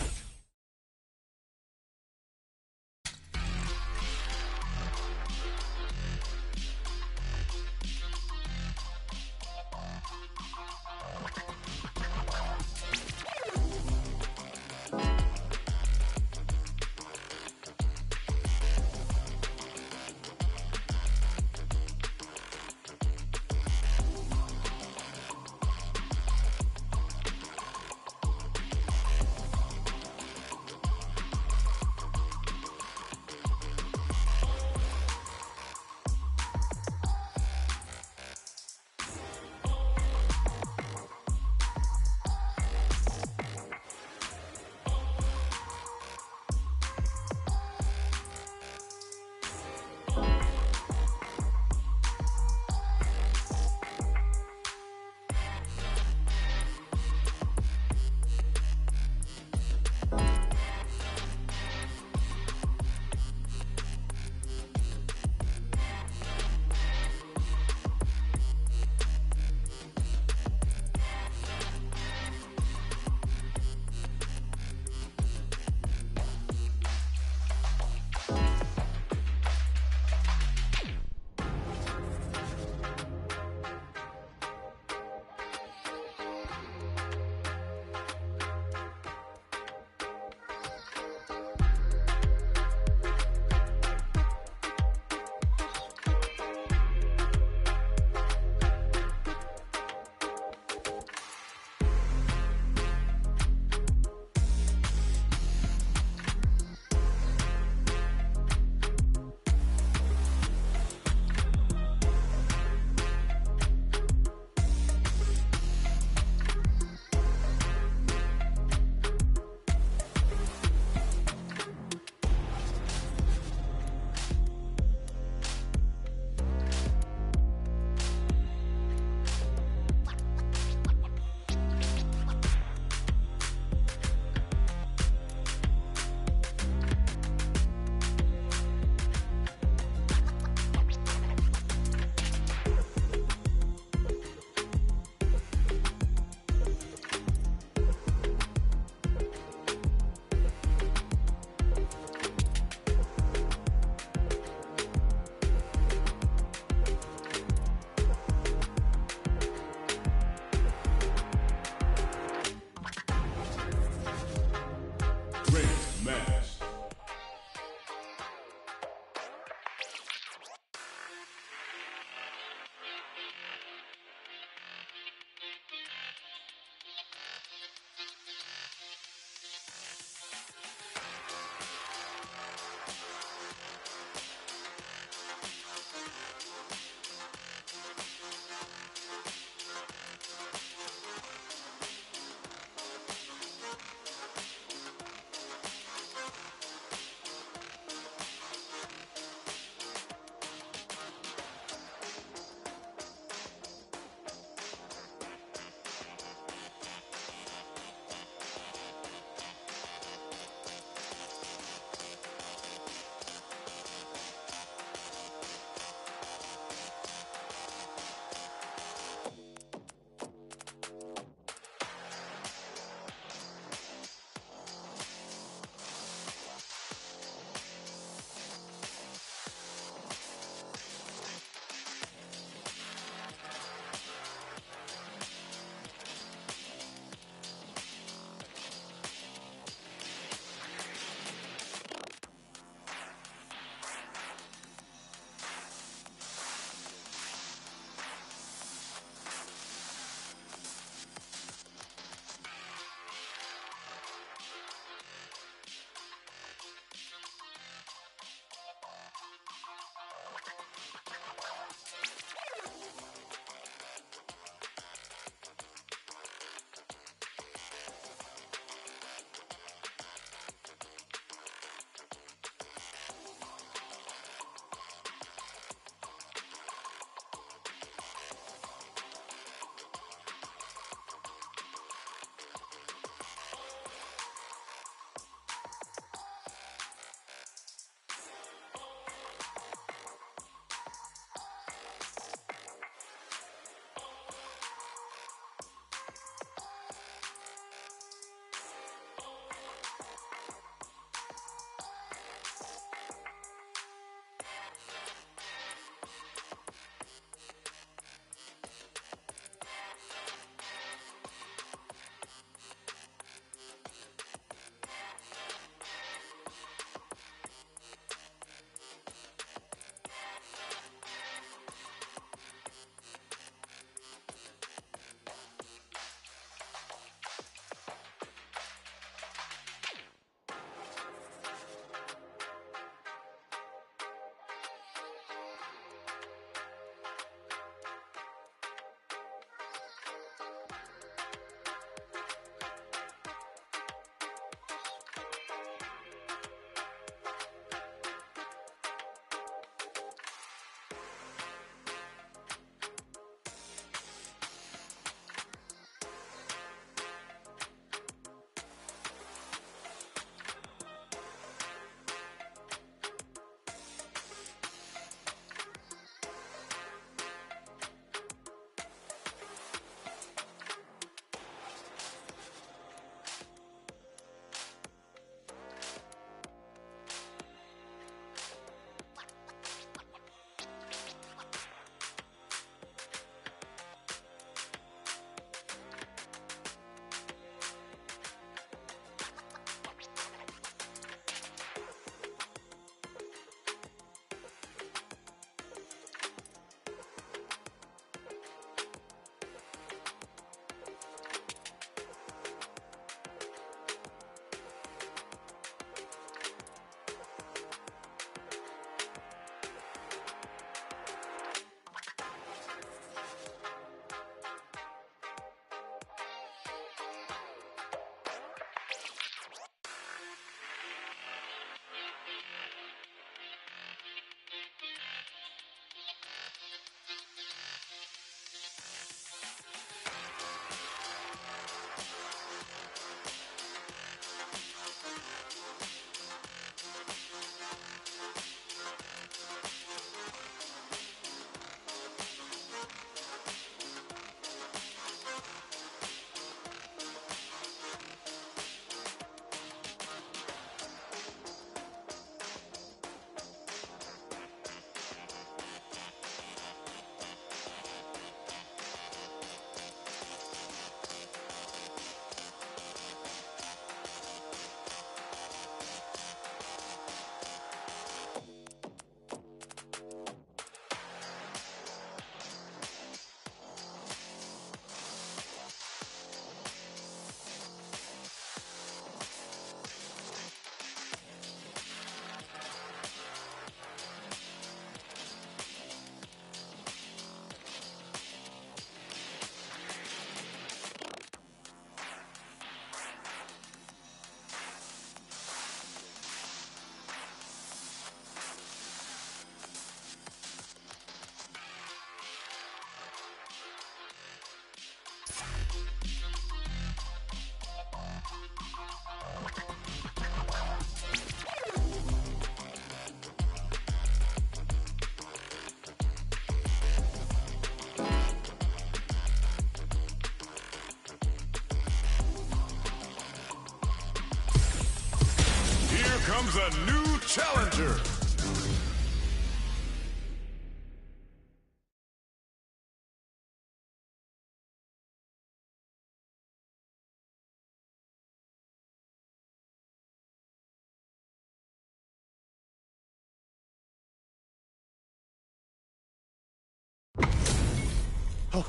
comes a new challenger.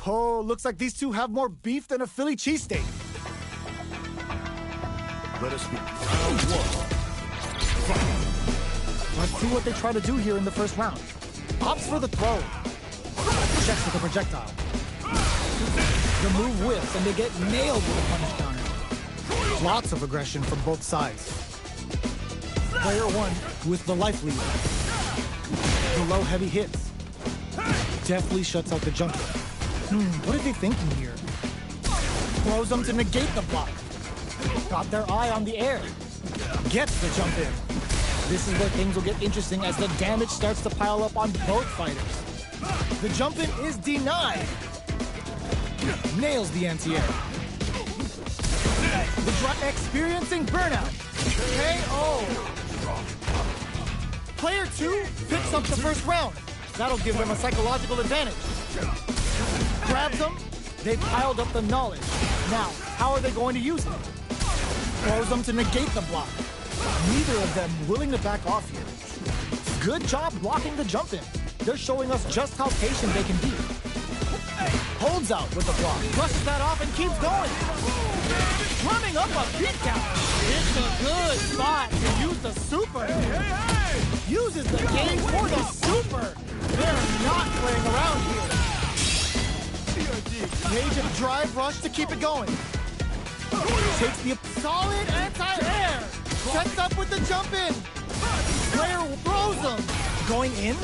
Oh, looks like these two have more beef than a Philly cheesesteak. Let us begin. Round one. Let's see what they try to do here in the first round. Opts for the throw. Checks with the projectile. The move whiffs and they get nailed with a punish counter. Lots of aggression from both sides. Player one with the life lead. The low heavy hits. Deftly shuts out the jumper. What are they thinking here? Throws them to negate the block. Got their eye on the air. Gets the jump in. This is where things will get interesting as the damage starts to pile up on both fighters. The jump in is denied. Nails the anti-air. The drop experiencing burnout. KO. Player two picks up the first round. That'll give them a psychological advantage. Grabs them, they've piled up the knowledge. Now, how are they going to use it? Throws them to negate the block. Neither of them willing to back off here. Good job blocking the jump in. They're showing us just how patient they can be. Holds out with the block. Brushes that off and keeps going. Running up a beat count. It's a good spot to use the super. Uses the game for the super. They're not playing around here. Page of drive rush to keep it going. Takes the solid anti-air. Sets up with the jump in. Player throws them. Going in.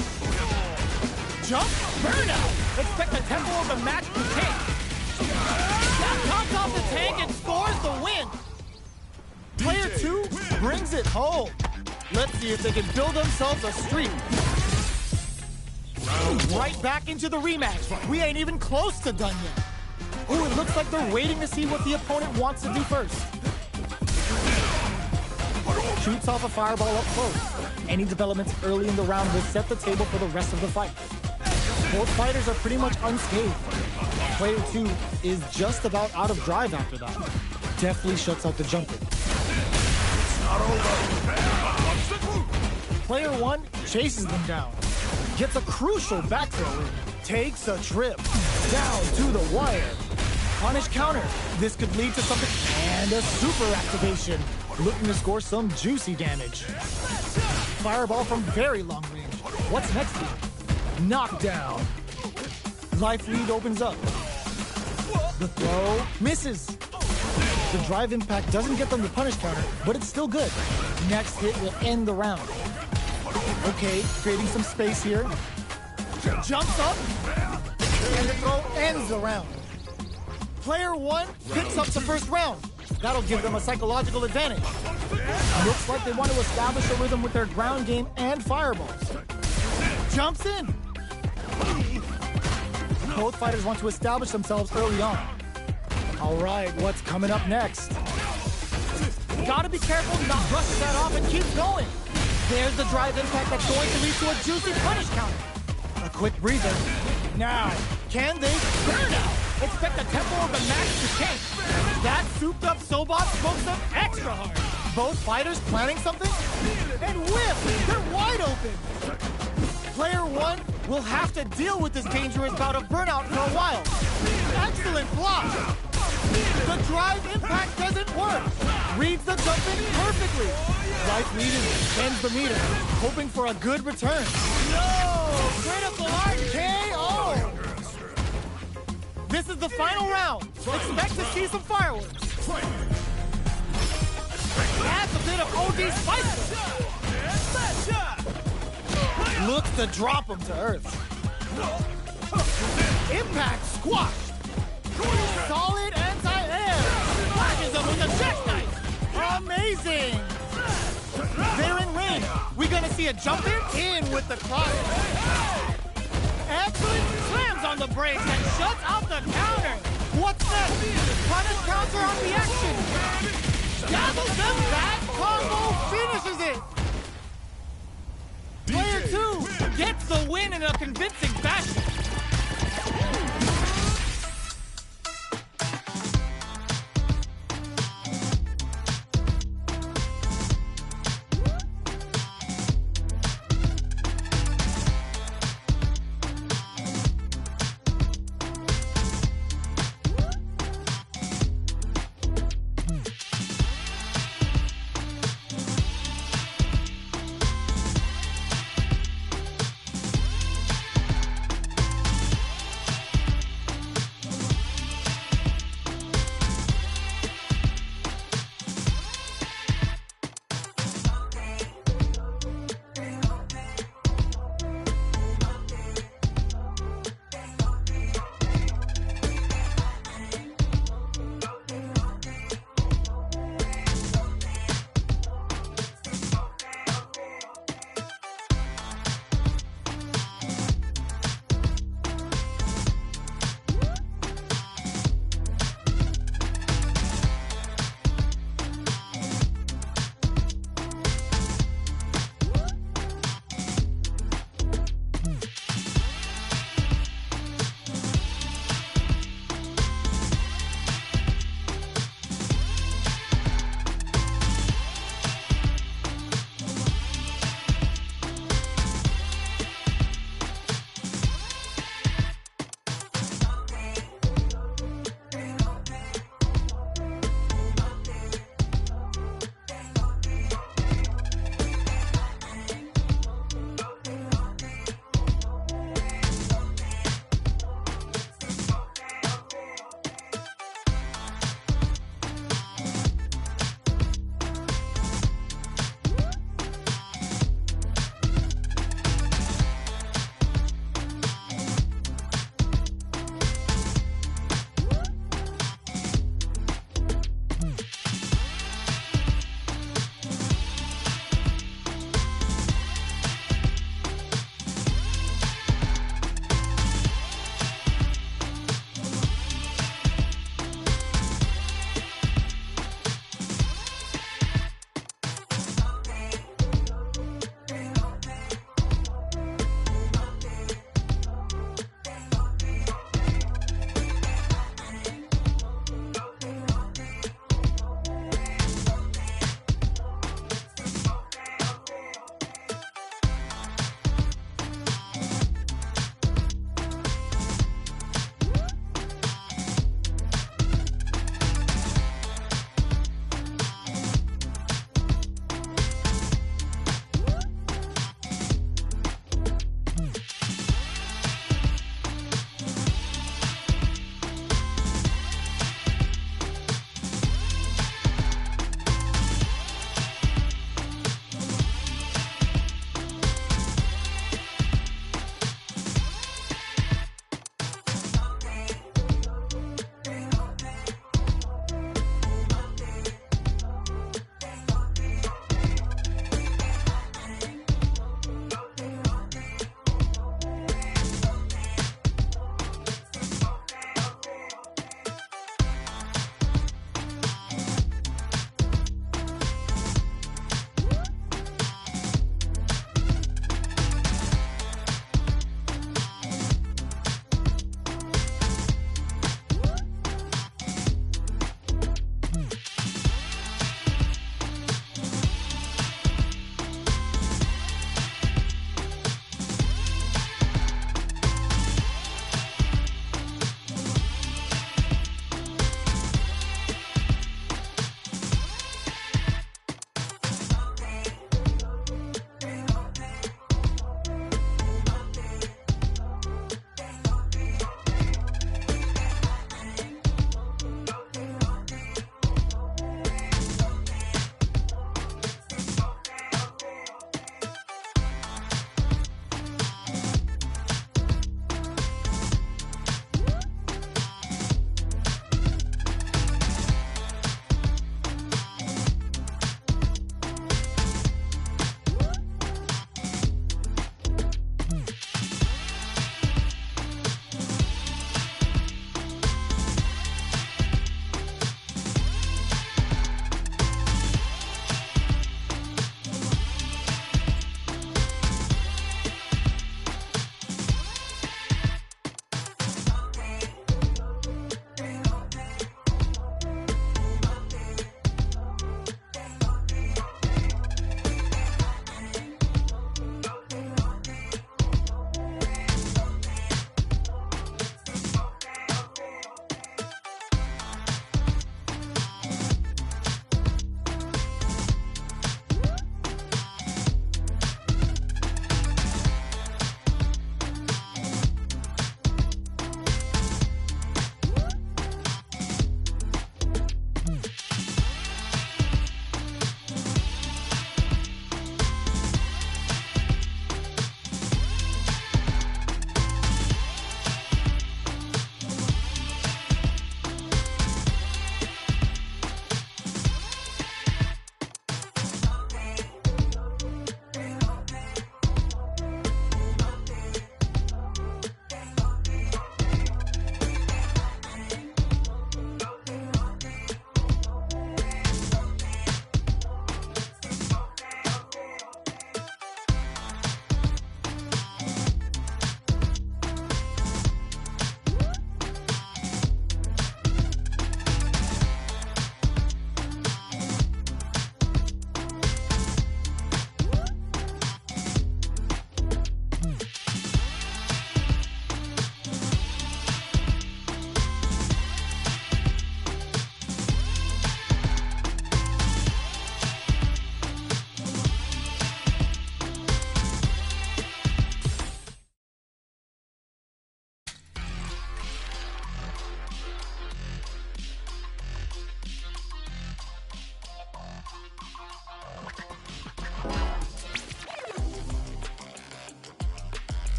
Jump. Burnout. Expect the tempo of the match to take. That comes off the tank and scores the win. Player two brings it home. Let's see if they can build themselves a streak. Right back into the rematch. We ain't even close to done yet. Ooh, it looks like they're waiting to see what the opponent wants to do first. Shoots off a fireball up close. Any developments early in the round will set the table for the rest of the fight. Both fighters are pretty much unscathed. Player two is just about out of drive after that. Deftly shuts out the jumper. Player one chases them down. Gets a crucial back throw in. Takes a trip. Down to the wire. Punish counter. This could lead to something. And a super activation. Looking to score some juicy damage. Fireball from very long range. What's next here? Knockdown. Life lead opens up. The throw misses. The drive impact doesn't get them the punish counter, but it's still good. Next hit will end the round. Okay, creating some space here. Jumps up, and the throw ends the round. Player one picks up the first round. That'll give them a psychological advantage. Looks like they want to establish a rhythm with their ground game and fireballs. Jumps in. Both fighters want to establish themselves early on. All right, what's coming up next? Gotta be careful not brushes that off and keep going. There's the drive impact that's going to lead to a juicy punish counter. A quick breather. Now, can they burn out? Expect the tempo of the match to change. That souped up Sobot smokes them extra hard. Both fighters planning something? And whip! They're wide open! Player one will have to deal with this dangerous bout of burnout for a while. Excellent block! The drive impact doesn't work. Reads the jump in perfectly. Life lead bends the meter, hoping for a good return. No! Critical art KO! This is the final round. Expect to see some fireworks. adds a bit of OD spice. Looks to drop him to earth. Impact squash. Solid anti-air. Flashes him with a jackknife. Amazing. They're in range. We gonna see a jump in with the clock. Excellent. Slams on the brakes and shuts out the counter. What's next? Punish counter on the action. Dazzles them back. Combo finishes it. gets the win in a convincing fashion.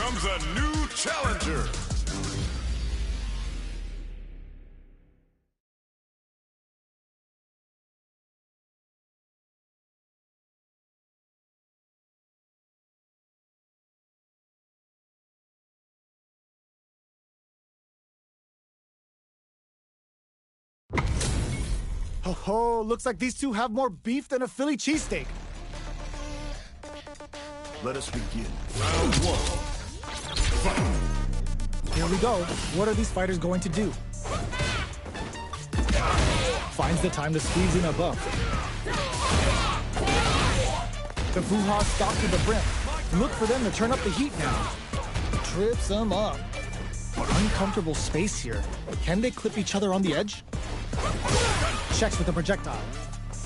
comes a new challenger. Oh, looks like these two have more beef than a Philly cheesesteak. Let us begin. Round one. Fight. Here we go. What are these fighters going to do? Finds the time to squeeze in a buff. The Fuha stopped to the brim. Look for them to turn up the heat now. Trips them up. Uncomfortable space here. Can they clip each other on the edge? Checks with the projectile. It's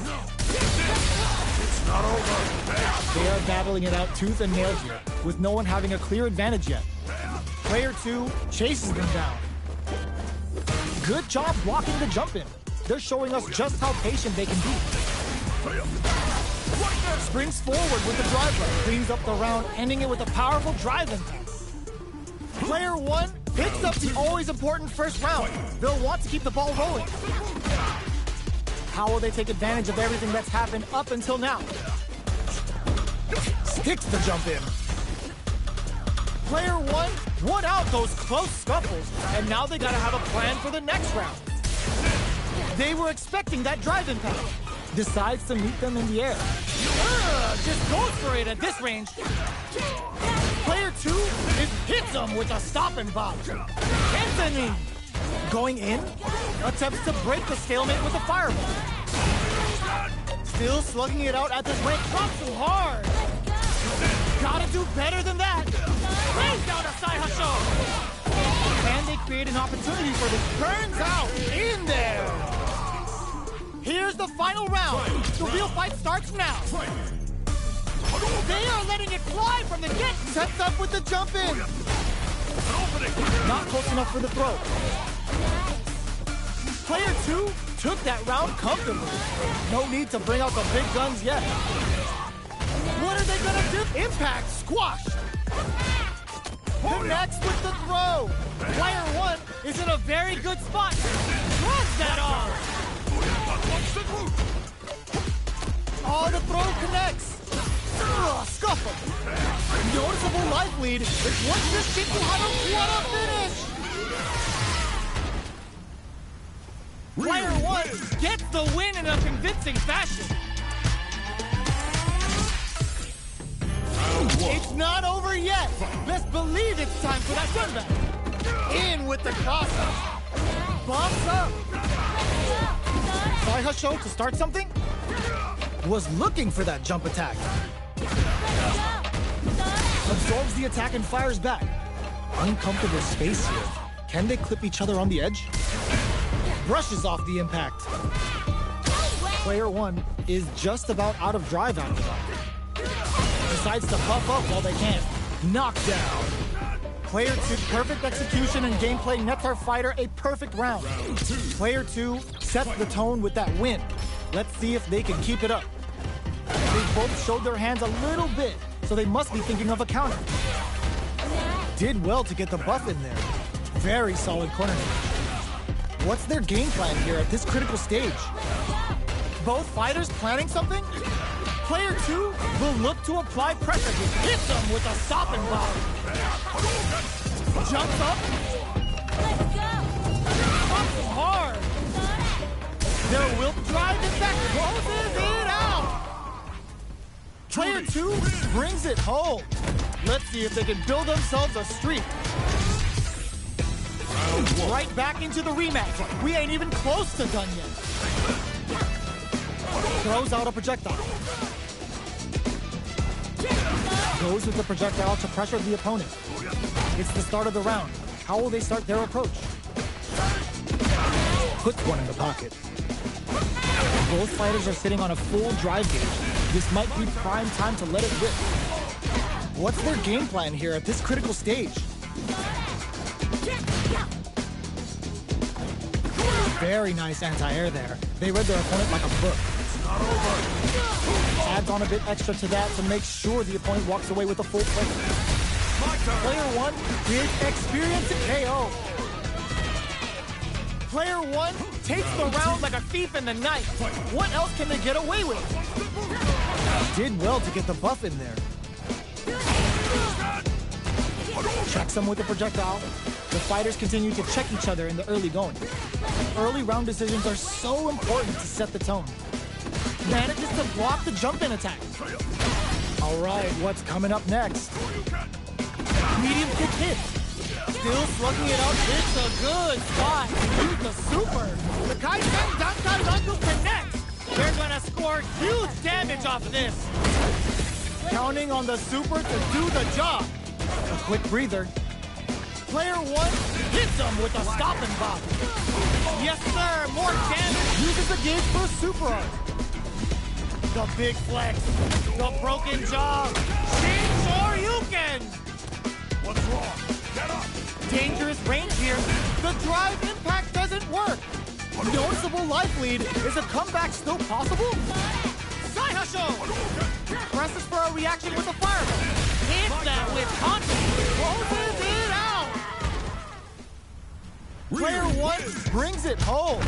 not over. They are battling it out tooth and nail here, with no one having a clear advantage yet. Player 2 chases them down. Good job blocking the jump in. They're showing us just how patient they can be. Springs forward with the drive right, cleans up the round, ending it with a powerful drive impact. Player 1 picks up the always important first round. They'll want to keep the ball rolling. How will they take advantage of everything that's happened up until now? Sticks the jump in. Player 1 won out those close scuffles, and now they gotta have a plan for the next round. They were expecting that drive impact. Decides to meet them in the air. Just goes for it at this range. Player 2 hits them with a stop and bop. Anthony going in, attempts to break the stalemate with a fireball. Still slugging it out at this rate, drops too hard. Gotta do better than that. Lays down a side hustle. And they create an opportunity for this. Burns out in there. Here's the final round. The real fight starts now. They are letting it fly from the get. Sets up with the jump in. Not close enough for the throw. Player 2 took that round comfortably. No need to bring out the big guns yet. What are they gonna do? Impact squash. Connects with the throw. Player 1 is in a very good spot. Runs that off. Oh, the throw connects. Scuffle. Noticeable life lead. It's once this shit will have a finish. Player 1 gets the win in a convincing fashion. It's not over yet. Best believe it's time for that comeback. In with the crosser. Bumps up. Sai Hasho to start something? Was looking for that jump attack. Absorbs the attack and fires back. Uncomfortable space here. Can they clip each other on the edge? Brushes off the impact. Player 1 is just about out of drive after that. Decides to puff up while they can. Knockdown. Player 2, perfect execution and gameplay nets our fighter a perfect round. Player 2 sets the tone with that win. Let's see if they can keep it up. They both showed their hands a little bit, so they must be thinking of a counter. Did well to get the buff in there. Very solid corner. What's their game plan here at this critical stage? Both fighters planning something? Player 2 will look to apply pressure. Hits them with a stop and block. Jumps up. Let's go. Pops hard. Their will drive it back. Closes it out. Player 2 brings it home. Let's see if they can build themselves a streak. Right back into the rematch. We ain't even close to done yet. Throws out a projectile. Goes with the projectile to pressure the opponent. It's the start of the round. How will they start their approach? Puts one in the pocket. Both fighters are sitting on a full drive gauge. This might be prime time to let it rip. What's their game plan here at this critical stage? Very nice anti-air there. They read their opponent like a book. It's not over. Adds on a bit extra to that to make sure the opponent walks away with a full plate. Player 1 creates experience and KO. Player 1 takes the round like a thief in the night. What else can they get away with? Did well to get the buff in there. Checks him with a projectile. The fighters continue to check each other in the early going. Early round decisions are so important to set the tone. Manages to block the jump-in attack. All right, what's coming up next? Medium kick hit. Still slugging it out. It's a good spot. Use the super. The Kaisen Dankai Ranku connects. They're gonna score huge damage off of this. Counting on the super to do the job. A quick breather. Player 1 hits him with a stop and bop. Yes, sir. More damage. Uses the gauge for a super art. The big flex. The broken jaw. Shin Shoryuken. What's wrong? Get up! Dangerous range here. The drive impact doesn't work. Noticeable life lead. Is a comeback still possible? Saihasho! Presses for a reaction with a fireball. Hits that with confidence. Closes it out. Player 1 brings it home.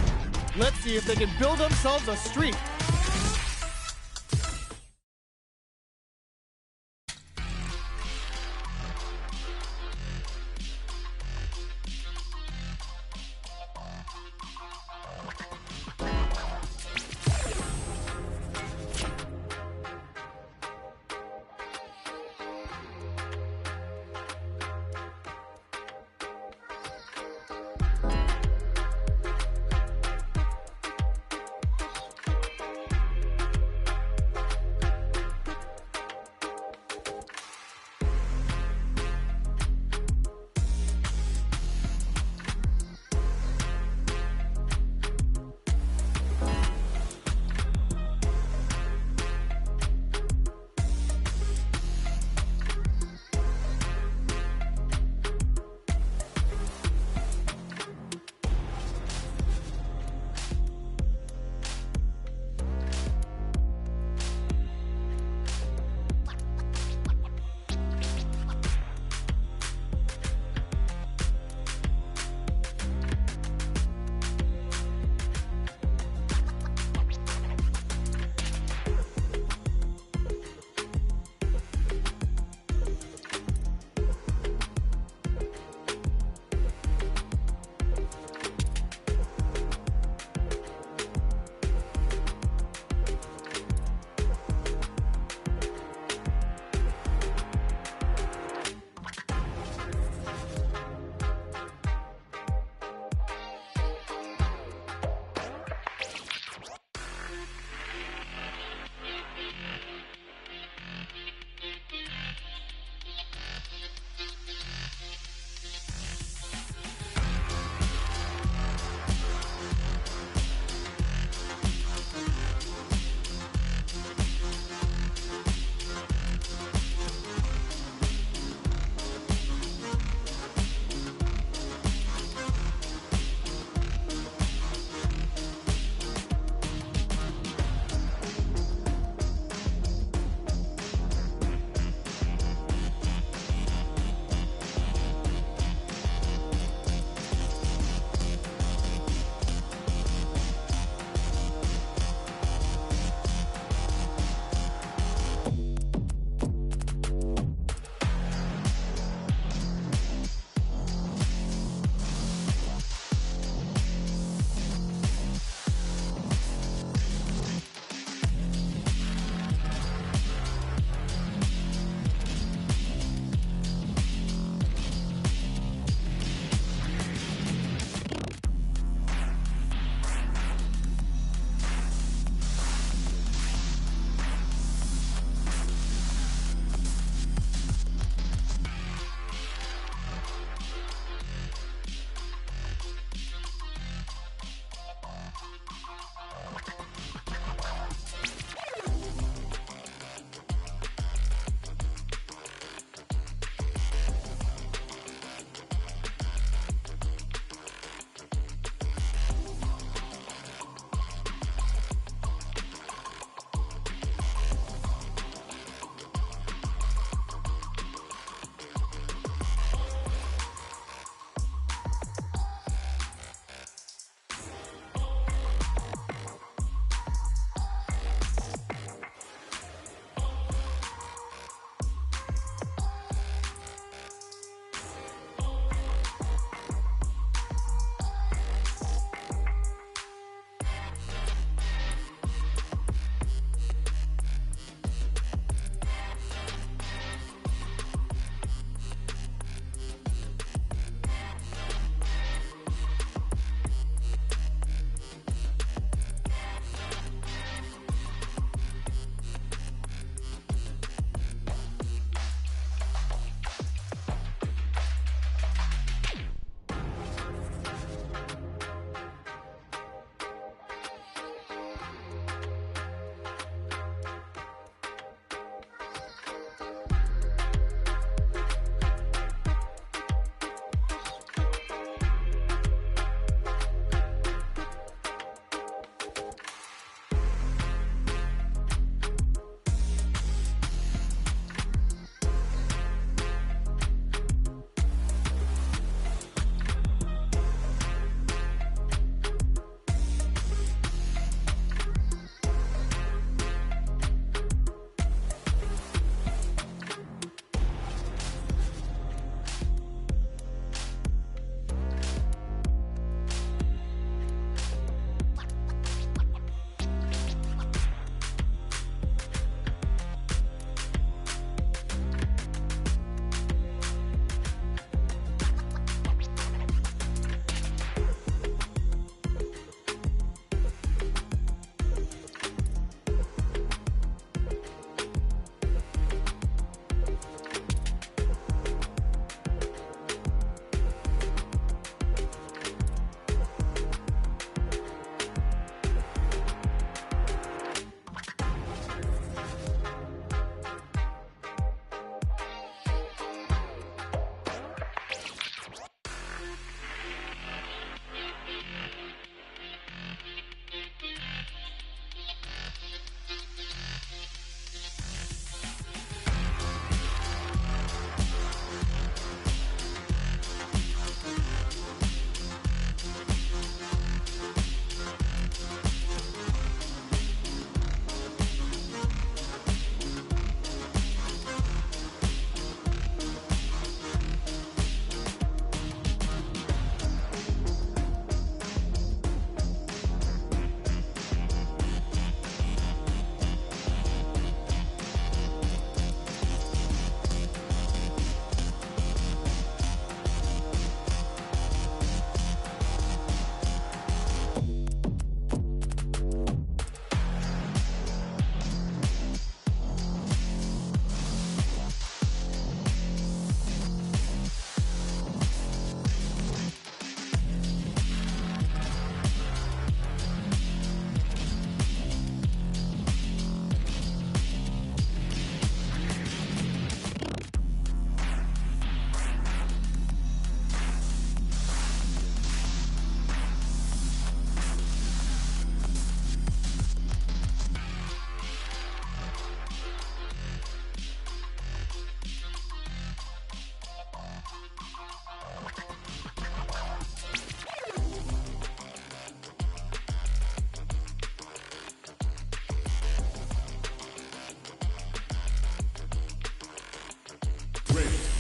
Let's see if they can build themselves a streak.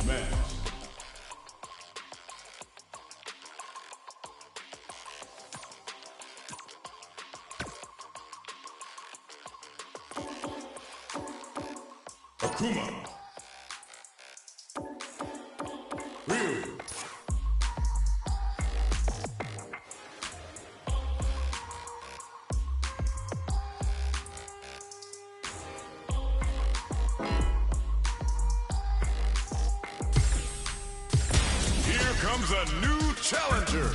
Smash. Akuma. Ryu. Here comes a new challenger.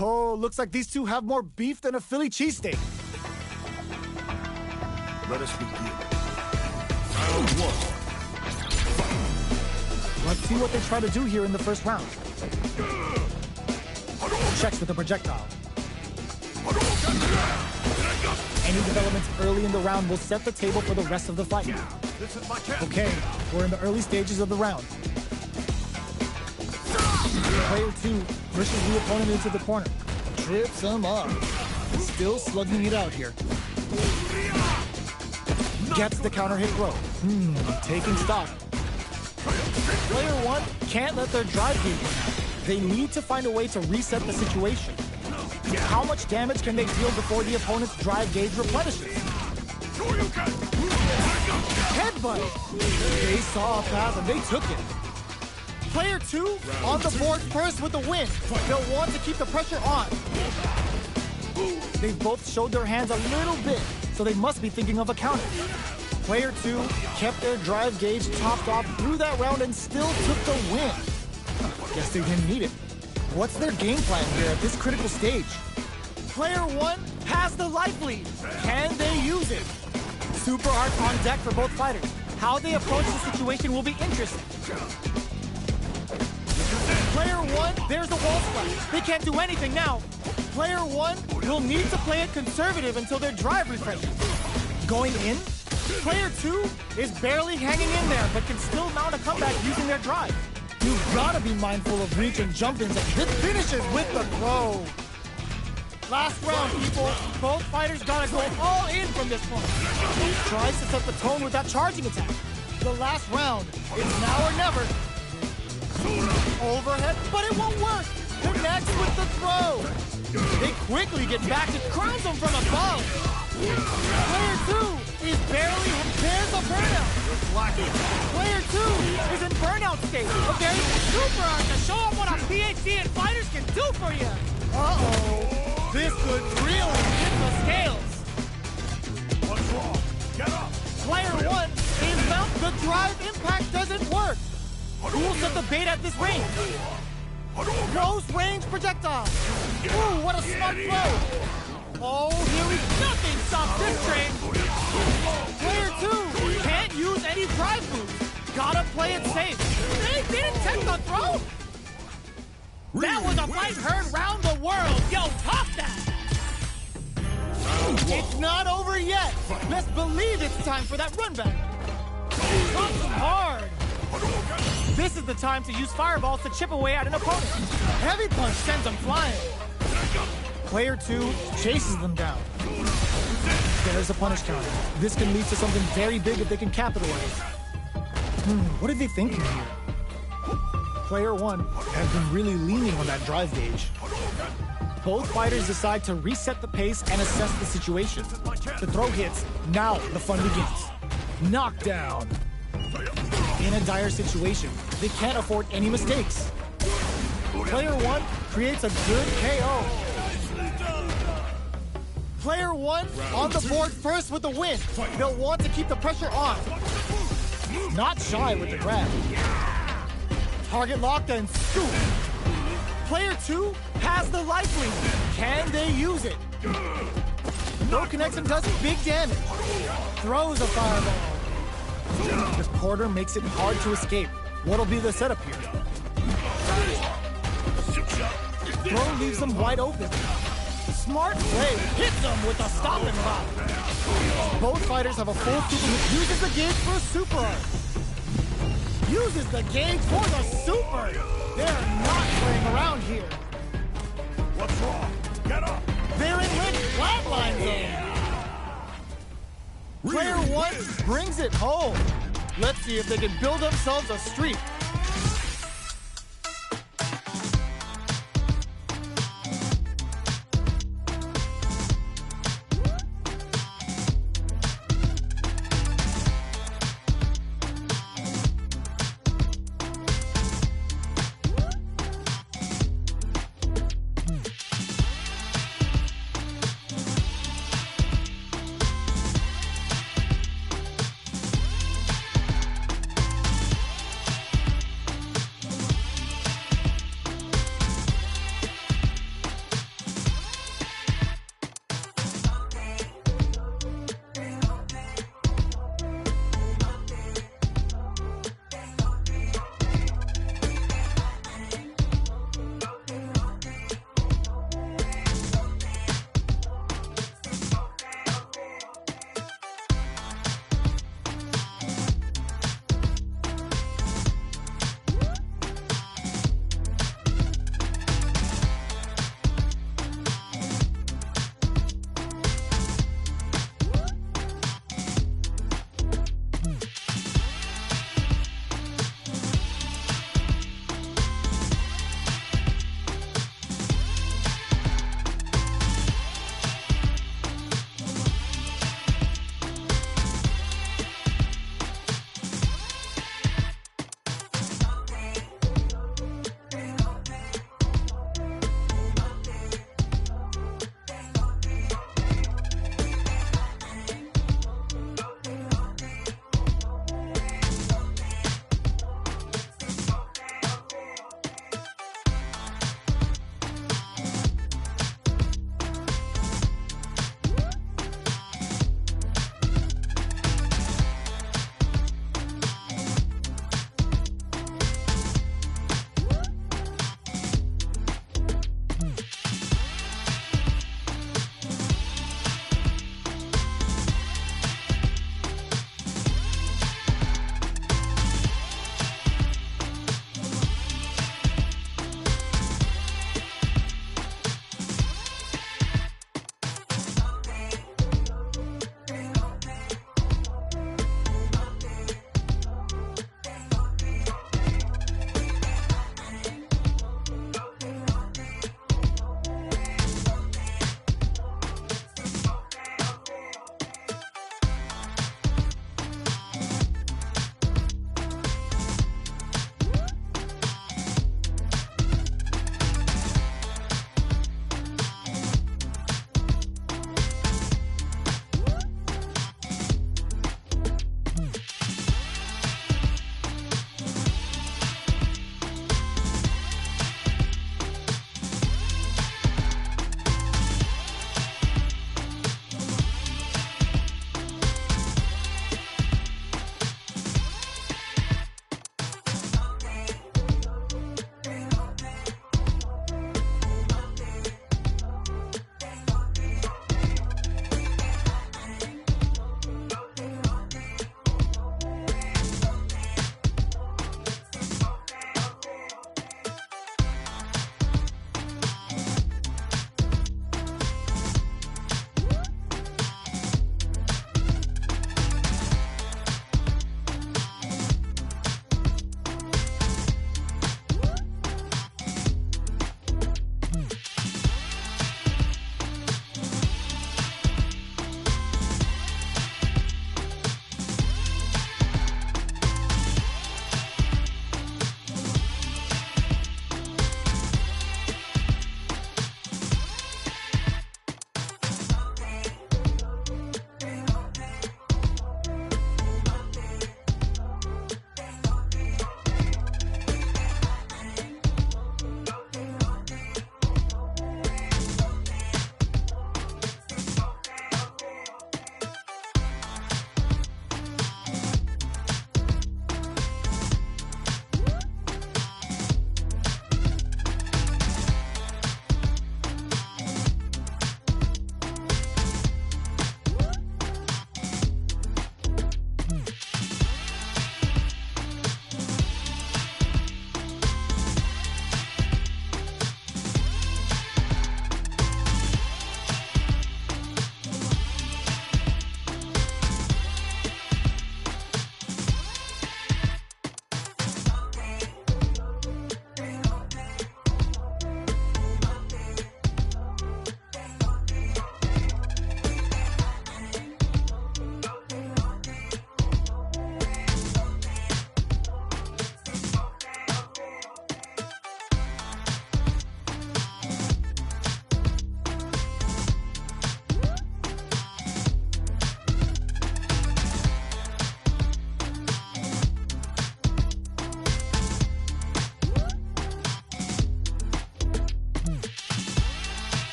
Oh, looks like these two have more beef than a Philly cheesesteak. Let us begin. Round one. Let's see what they try to do here in the first round. Checks with the projectile. Any developments early in the round will set the table for the rest of the fight. This is my chance. Okay, we're in the early stages of the round. Player 2 pushes the opponent into the corner. Trips him up. Still slugging it out here. Gets the counter hit throw. Taking stock. Player 1 can't let their drive gauge run out. They need to find a way to reset the situation. How much damage can they deal before the opponent's drive gauge replenishes? Headbutt! They saw a path and they took it. Player 2 on the board first with the win. They'll want to keep the pressure on. They've both showed their hands a little bit, so they must be thinking of a counter. Player 2 kept their drive gauge topped off through that round and still took the win. Guess they didn't need it. What's their game plan here at this critical stage? Player 1 has the life lead. Can they use it? Super Art on deck for both fighters. How they approach the situation will be interesting. Player 1, there's a wall splash. They can't do anything now. Player 1 will need to play it conservative until their drive refreshes. Going in, Player 2 is barely hanging in there, but can still mount a comeback using their drive. You've got to be mindful of reach and jump-ins, and this finishes with the throw. Last round, people. Both fighters got to go all in from this point. He tries to set the tone with that charging attack. The last round, it's now or never. Overhead, but it won't work. Connects with the throw. They quickly get back to crowns them from above. Player 2 is barely, there's a burnout. Player 2 is in burnout state, okay? Super Art to show them what a PhD in fighters can do for you. Uh-oh, this could really tip the scales. What's wrong? Get up. Player 1 is out, the drive impact doesn't work. Who will set the bait at this range? Close range projectile. Ooh, what a smart throw. Oh, here we nothing stops this train. Player 2 can't use any drive moves. Gotta play it safe. They didn't take the throw. That was a fight heard round the world. Yo, top that. It's not over yet. Let's believe it's time for that run back. Drops hard. This is the time to use fireballs to chip away at an opponent. Heavy punch sends them flying. Player 2 chases them down. There's a punish counter. This can lead to something very big if they can capitalize. What are they thinking here? Player 1 has been really leaning on that drive gauge. Both fighters decide to reset the pace and assess the situation. The throw hits. Now the fun begins. Knockdown. In a dire situation, they can't afford any mistakes. Player 1 creates a good KO. Player 1 on the board first with the win. They'll want to keep the pressure on. Not shy with the grab. Target locked and scoop. Player 2 has the life lead. Can they use it? No connection does big damage. Throws a fireball. This quarter makes it hard to escape. What'll be the setup here? Throw leaves them wide open. Smart play. Hits him with a stopping block. Both fighters have a full super move. Uses the gauge for a super art. Uses the gauge for the super. They're not playing around here. What's wrong? Get up! They're in red flatline zone. Player one brings it home. Let's see if they can build themselves a streak.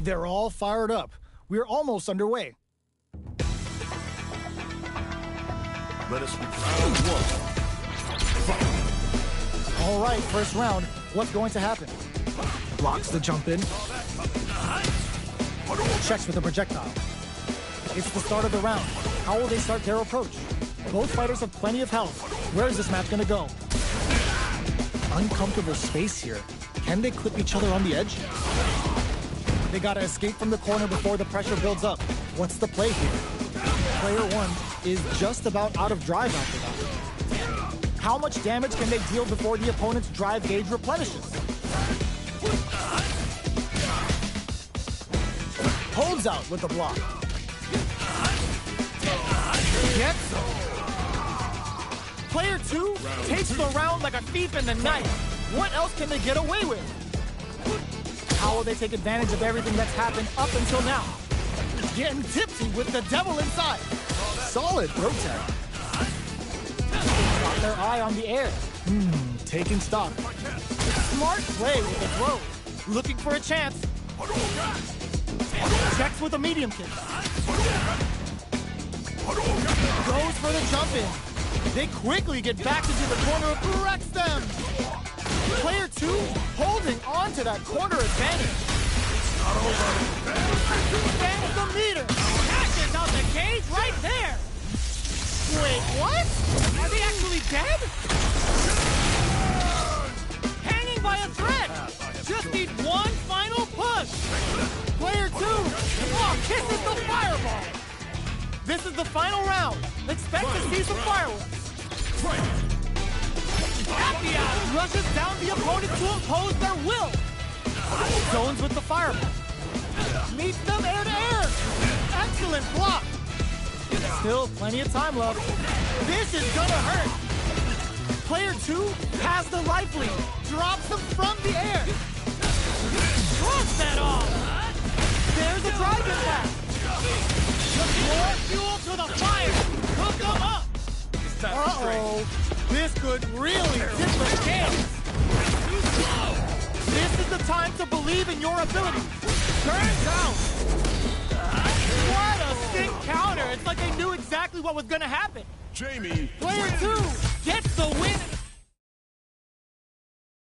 They're all fired up. We're almost underway. Let us round one. Fight. All right, first round. What's going to happen? Blocks the jump in. Checks with a projectile. It's the start of the round. How will they start their approach? Both fighters have plenty of health. Where is this match going to go? Uncomfortable space here. Can they clip each other on the edge? They gotta escape from the corner before the pressure builds up. What's the play here? Player one is just about out of drive after that. How much damage can they deal before the opponent's drive gauge replenishes? Holds out with the block. Gets him. Player two takes the round like a thief in the night. What else can they get away with? How will they take advantage of everything that's happened up until now? Getting tipsy with the devil inside. Solid throw tag. Got their eye on the air. Taking stock. Smart play with the throw. Looking for a chance. Checks with a medium kick. Goes for the jump in. They quickly get back into the corner, wrecks them. Player two holding on to that corner advantage. Bends the meter. Catches out the cage right there. Wait, what? Are they actually dead? Hanging by a thread. Just need one final push. Player two. Oh, kisses the fireball. This is the final round. Expect to see some fireworks. Appiah rushes down the opponent to impose their will. Zones with the fireball. Meets them air to air. Excellent block. Still plenty of time left. This is gonna hurt. Player two has the life lead. Drops him from the air. Throws that off. There's a drive impact. More fuel to the fire. Hook them up. Uh-oh. This could really tip the scales. This is the time to believe in your abilities. Turns out. What a sick counter. It's like they knew exactly what was going to happen. Jamie. Player two gets the win